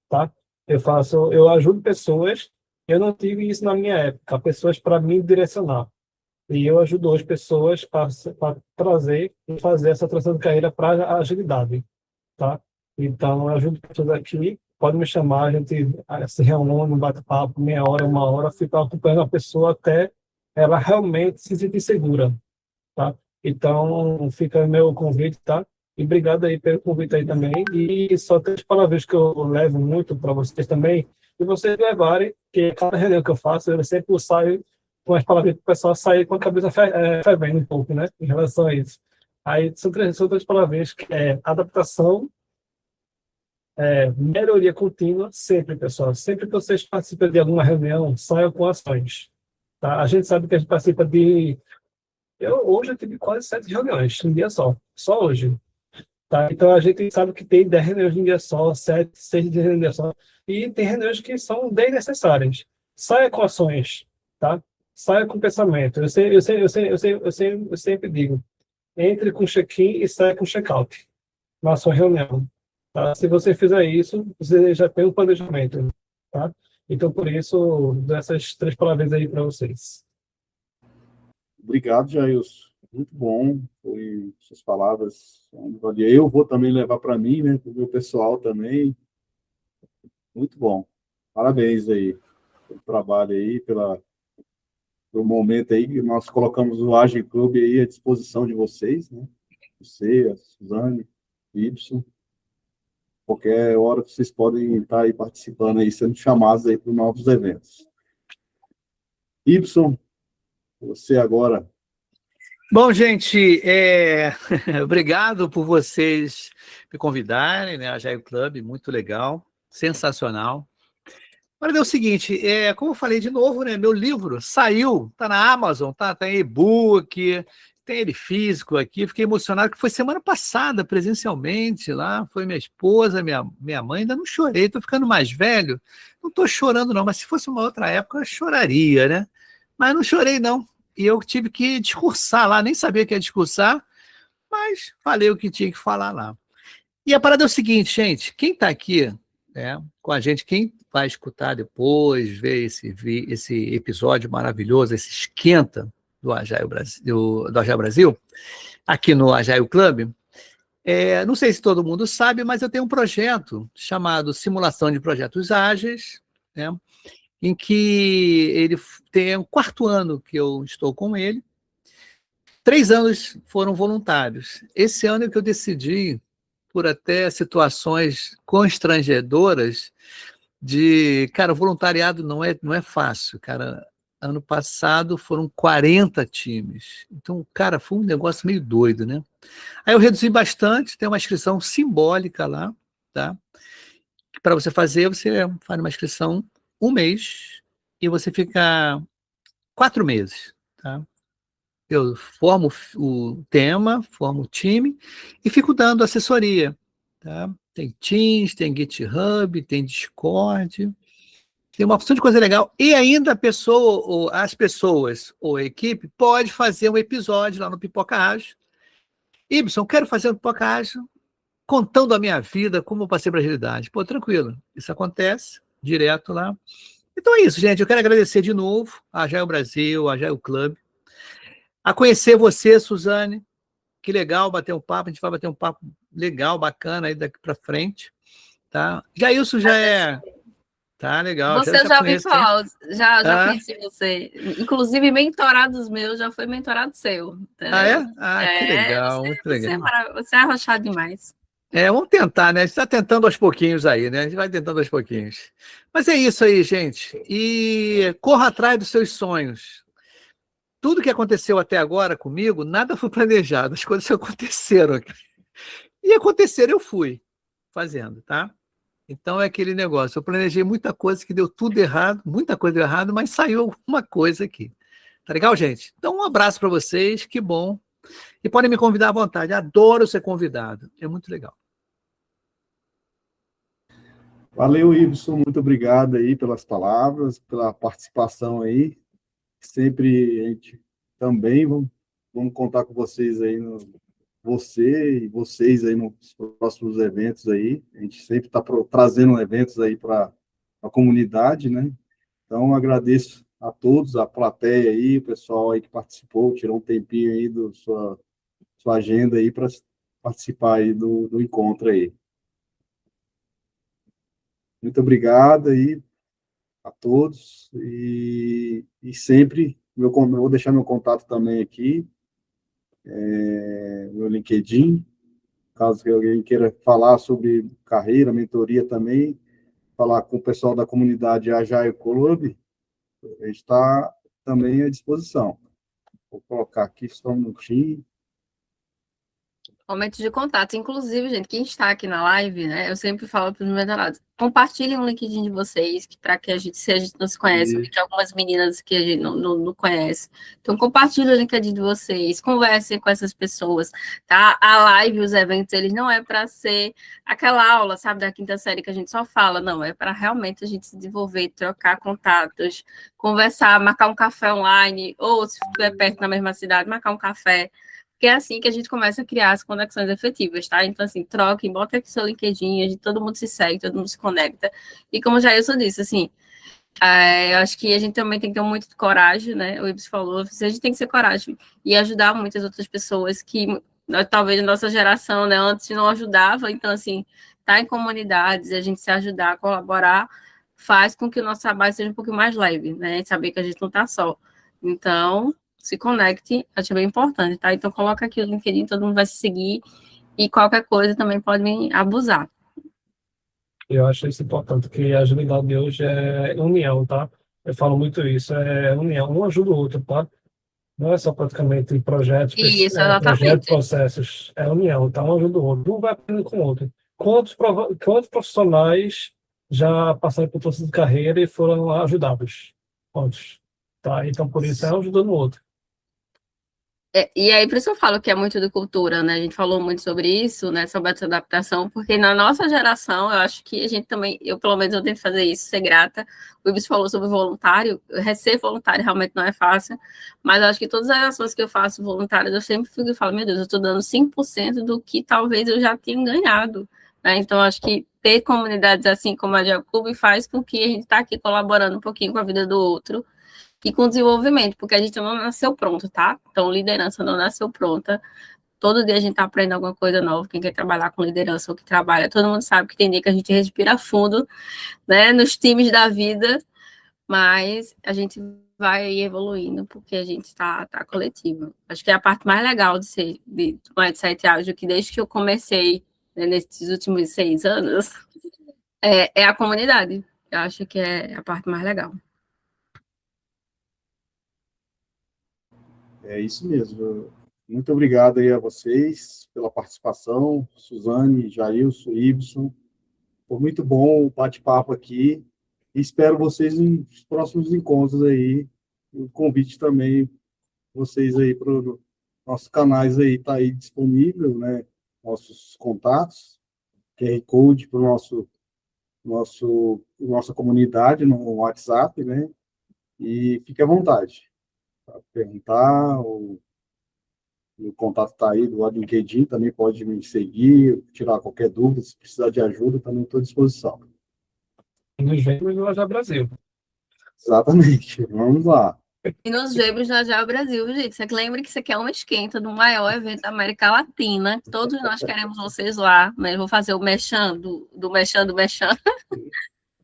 Speaker 6: tá? Eu ajudo pessoas. Eu não tive isso na minha época, pessoas para me direcionar. E eu ajudo hoje pessoas para trazer e fazer essa transição de carreira para a agilidade, tá? Então, eu ajudo pessoas aqui, pode me chamar, a gente se reúne, um bate-papo, meia hora, uma hora, fica acompanhando a pessoa até ela realmente se sentir segura, tá? Então, fica o meu convite, tá? E obrigado aí pelo convite aí também. E só 3 palavras que eu levo muito para vocês também, e vocês levarem, que cada reunião que eu faço, eu sempre saio com as palavras para o pessoal sair com a cabeça fervendo um pouco, né? Em relação a isso. Aí são três palavras, que é adaptação, melhoria contínua, sempre, pessoal. Sempre que vocês participam de alguma reunião, saiam com ações, tá? A gente sabe que a gente participa de... hoje eu tive quase 7 reuniões, um dia só hoje. Tá? Então, a gente sabe que tem 10 reuniões em um dia só, 7, 6 reuniões em um dia só, e tem reuniões que são desnecessárias. Saia com ações, tá? Saia com pensamento. Eu sempre digo, entre com check-in e saia com check-out na sua reunião. Tá? Se você fizer isso, você já tem um planejamento. Tá? Então, por isso, dou essas 3 palavras aí para vocês.
Speaker 1: Obrigado, Jailson. Muito bom. Foi suas palavras. Eu vou também levar para mim, né? Para o meu pessoal também. Muito bom. Parabéns aí pelo trabalho aí, pelo momento aí que nós colocamos o Agile Club aí à disposição de vocês, né? Você, a Suzane, Y. Qualquer hora vocês podem estar aí participando aí, sendo chamados aí para novos eventos. Y, você agora.
Speaker 3: Bom, gente, obrigado por vocês me convidarem, né? A Agile Club, muito legal, sensacional. Agora é o seguinte, como eu falei de novo, né? Meu livro saiu, tá na Amazon, tá em e-book, tem ele físico aqui. Fiquei emocionado que foi semana passada, presencialmente lá. Foi minha esposa, minha mãe. Ainda não chorei, tô ficando mais velho. Não tô chorando, não, mas se fosse uma outra época, eu choraria, né? Mas não chorei, não. E eu tive que discursar lá, nem sabia que ia discursar, mas falei o que tinha que falar lá. E a parada é o seguinte, gente, quem está aqui com a gente, quem vai escutar depois, ver esse episódio maravilhoso, esse esquenta do Agile Brasil, aqui no Agile Club, não sei se todo mundo sabe, mas eu tenho um projeto chamado Simulação de Projetos Ágeis, né? Em que ele tem o 4º ano que eu estou com ele. 3 anos foram voluntários. Esse ano é que eu decidi, por até situações constrangedoras, cara, o voluntariado não é fácil, cara. Ano passado foram 40 times. Então, cara, foi um negócio meio doido, né? Aí eu reduzi bastante, tem uma inscrição simbólica lá, tá? Para você fazer, você faz uma inscrição 1 mês e você fica 4 meses, tá? Eu formo o tema, formo o time e fico dando assessoria, tá? Tem Teams, tem GitHub, tem Discord, tem uma opção de coisa legal. E ainda as pessoas ou a equipe pode fazer um episódio lá no Pipoca Ágil. Ibson, quero fazer um Pipoca Ágil contando a minha vida, como eu passei para a agilidade. Pô, tranquilo, isso acontece, direto lá. Então é isso, gente. Eu quero agradecer de novo a Agile Brasil, a Agile Club, a conhecer você, Suzane. Que legal bater um papo. A gente vai bater um papo legal, bacana aí daqui para frente, tá? Jailson já é... Tá legal.
Speaker 4: Você eu já ouvi
Speaker 3: conheço, hein?
Speaker 4: falar, já
Speaker 3: Ah,
Speaker 4: conheci você. Inclusive, mentorados meus já foi mentorado seu.
Speaker 3: ah, é?
Speaker 4: Entendeu?
Speaker 3: Ah, que legal, muito
Speaker 4: Você
Speaker 3: legal.
Speaker 4: você é arrochado demais.
Speaker 3: Vamos tentar, né? A gente está tentando aos pouquinhos aí, né? A gente vai tentando aos pouquinhos. Mas é isso aí, gente. E corra atrás dos seus sonhos. Tudo que aconteceu até agora comigo, nada foi planejado. As coisas aconteceram. E aconteceram, eu fui fazendo, tá? Então é aquele negócio. Eu planejei muita coisa que deu tudo errado, muita coisa deu errado, mas saiu alguma coisa aqui. Tá legal, gente? Então, um abraço para vocês, que bom. E podem me convidar à vontade. Adoro ser convidado. É muito legal.
Speaker 1: Valeu, Ibson, muito obrigado aí pelas palavras, pela participação aí. Sempre a gente também vamos contar com vocês aí, você e vocês aí nos próximos eventos aí. A gente sempre está trazendo eventos aí para a comunidade, né? Então, agradeço a todos, a plateia aí, o pessoal aí que participou, tirou um tempinho aí da sua agenda aí para participar aí do encontro aí. Muito obrigado aí a todos e sempre, eu vou deixar meu contato também aqui, meu LinkedIn, caso alguém queira falar sobre carreira, mentoria também, falar com o pessoal da comunidade Agile Club, a gente está também à disposição. Vou colocar aqui só um minutinho.
Speaker 4: Momento de contato. Inclusive, gente, quem está aqui na live, né? Eu sempre falo para os meus mentorados, compartilhem o LinkedIn de vocês, para que se a gente não se conhece, porque algumas meninas que a gente não conhece. Então, compartilhem o LinkedIn de vocês, conversem com essas pessoas, tá? A live, os eventos, eles não é para ser aquela aula, sabe, da quinta série que a gente só fala, não, é para realmente a gente se desenvolver, trocar contatos, conversar, marcar um café online, ou se estiver perto na mesma cidade, marcar um café. Porque é assim que a gente começa a criar as conexões efetivas, tá? Então, assim, troquem, bota aqui seu LinkedIn, todo mundo se segue, todo mundo se conecta. E como já eu disse, assim, eu acho que a gente também tem que ter muito coragem, né? O Ibs falou, a gente tem que ser coragem e ajudar muitas outras pessoas que talvez a nossa geração, né, antes não ajudava. Então, assim, tá em comunidades, a gente se ajudar, colaborar, faz com que o nosso trabalho seja um pouquinho mais leve, né? Saber que a gente não tá só. Então, se conecte, acho bem importante, tá? Então, coloca aqui o LinkedIn, todo mundo vai se seguir e qualquer coisa também pode me abusar.
Speaker 6: Eu acho isso importante, que a agilidade de hoje é união, tá? Eu falo muito isso, é união, um ajuda o outro, tá? Não é só praticamente projetos,
Speaker 4: Isso,
Speaker 6: projetos,
Speaker 4: exatamente.
Speaker 6: processos, é união, tá? Um ajuda o outro, um vai aprendendo com o outro. Quantos profissionais já passaram por processo de carreira e foram ajudados? Quantos? Tá? Então, por isso, é um ajudando o outro.
Speaker 4: E aí, por isso eu falo que é muito de cultura, né? A gente falou muito sobre isso, né? Sobre essa adaptação, porque na nossa geração, eu acho que a gente também, eu pelo menos eu tento fazer isso, ser grata. O Ibis falou sobre voluntário, ser voluntário realmente não é fácil, mas eu acho que todas as ações que eu faço voluntárias, eu sempre fico e falo, meu Deus, eu estou dando 5% do que talvez eu já tenha ganhado, né? Então, eu acho que ter comunidades assim como a Jacub faz com que a gente está aqui colaborando um pouquinho com a vida do outro, e com desenvolvimento, porque a gente não nasceu pronto, tá? Então, liderança não nasceu pronta. Todo dia a gente tá aprendendo alguma coisa nova. Quem quer trabalhar com liderança ou que trabalha, todo mundo sabe que tem dia que a gente respira fundo, né? Nos times da vida, mas a gente vai evoluindo porque a gente tá coletivo. Acho que é a parte mais legal do Mindset Ágil, que desde que eu comecei, né, nesses últimos 6 anos, é a comunidade. Eu acho que é a parte mais legal.
Speaker 1: É isso mesmo. Muito obrigado aí a vocês pela participação, Suzane, Jailson, Ibson. Foi muito bom o bate-papo aqui. E espero vocês nos próximos encontros aí. O convite também, vocês aí para os nossos canais aí, está aí disponível, né? Nossos contatos, QR Code para nossa comunidade no WhatsApp, né? E fique à vontade para perguntar. O contato está aí do LinkedIn, também pode me seguir, tirar qualquer dúvida, se precisar de ajuda, também estou à disposição.
Speaker 6: nos Vênus no Agile Brasil.
Speaker 1: Exatamente. Vamos lá.
Speaker 4: E nos Vênus na Agile Brasil, gente. Você lembra que isso aqui é uma esquenta do maior evento da América Latina. Todos nós queremos vocês lá, né? Eu vou fazer o merchan do merchan do merchan.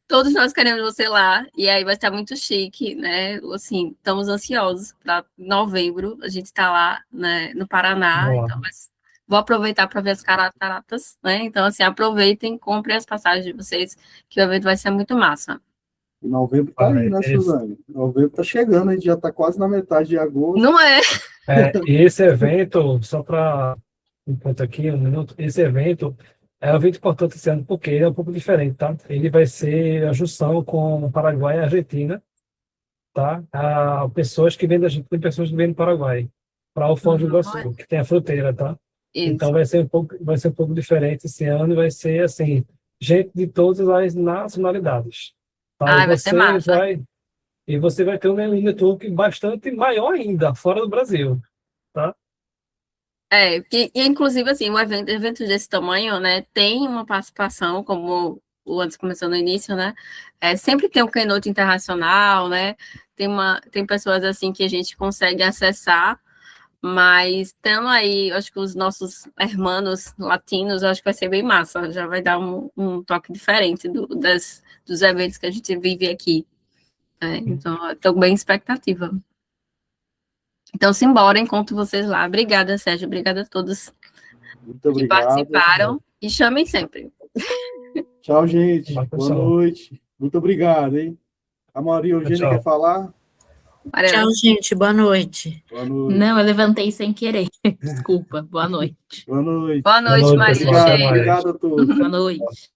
Speaker 4: Todos nós queremos você lá, e aí vai estar muito chique, né? Assim, estamos ansiosos para novembro, a gente está lá, né, no Paraná,
Speaker 6: Boa.
Speaker 4: então vou aproveitar para ver as cataratas, né? Então, assim, aproveitem, comprem as passagens de vocês, que o evento vai ser muito massa.
Speaker 1: E novembro tá aí, né,
Speaker 6: Esse-
Speaker 1: Suzane? Novembro tá chegando, a gente já tá quase na metade de agosto.
Speaker 4: Não é?
Speaker 6: E esse evento, só para um ponto aqui, um minuto, esse evento é um evento importante esse ano, porque ele é um pouco diferente, tá? Ele vai ser a junção com o Paraguai e a Argentina, tá? Pessoas que vêm da Argentina, tem pessoas que vêm do Paraguai, para o Foz do Iguaçu, que tem a fronteira, tá?
Speaker 4: Isso.
Speaker 6: Então vai ser um pouco diferente esse ano, e vai ser assim, gente de todas as nacionalidades. Tá?
Speaker 4: Ai,
Speaker 6: E
Speaker 4: vai ser massa.
Speaker 6: você vai ter um network bastante maior ainda, fora do Brasil.
Speaker 4: Inclusive, assim, eventos desse tamanho, né, tem uma participação, como o Anderson começou no início, né, sempre tem um keynote internacional, né, tem pessoas, assim, que a gente consegue acessar, mas tendo aí, acho que os nossos irmãos latinos, acho que vai ser bem massa, já vai dar um toque diferente dos eventos que a gente vive aqui. Então, eu estou bem expectativa. Então, simbora, encontro vocês lá. Obrigada, Sérgio. Obrigada a todos
Speaker 1: Muito
Speaker 4: que
Speaker 1: obrigado.
Speaker 4: participaram. E chamem sempre.
Speaker 1: Tchau, gente.
Speaker 6: Tchau,
Speaker 1: Boa
Speaker 6: pessoal.
Speaker 1: noite. Muito obrigado, hein? A Maria Eugênia
Speaker 6: Tchau.
Speaker 1: quer falar?
Speaker 4: Mariana.
Speaker 9: Tchau, gente. Boa noite.
Speaker 1: Boa noite.
Speaker 9: Não, eu levantei sem querer. Desculpa. Boa noite.
Speaker 1: Boa noite.
Speaker 4: Boa noite,
Speaker 6: Boa noite,
Speaker 4: Maria.
Speaker 6: pessoal.
Speaker 1: Obrigado,
Speaker 6: Até mais.
Speaker 1: obrigado a todos.
Speaker 9: Boa noite.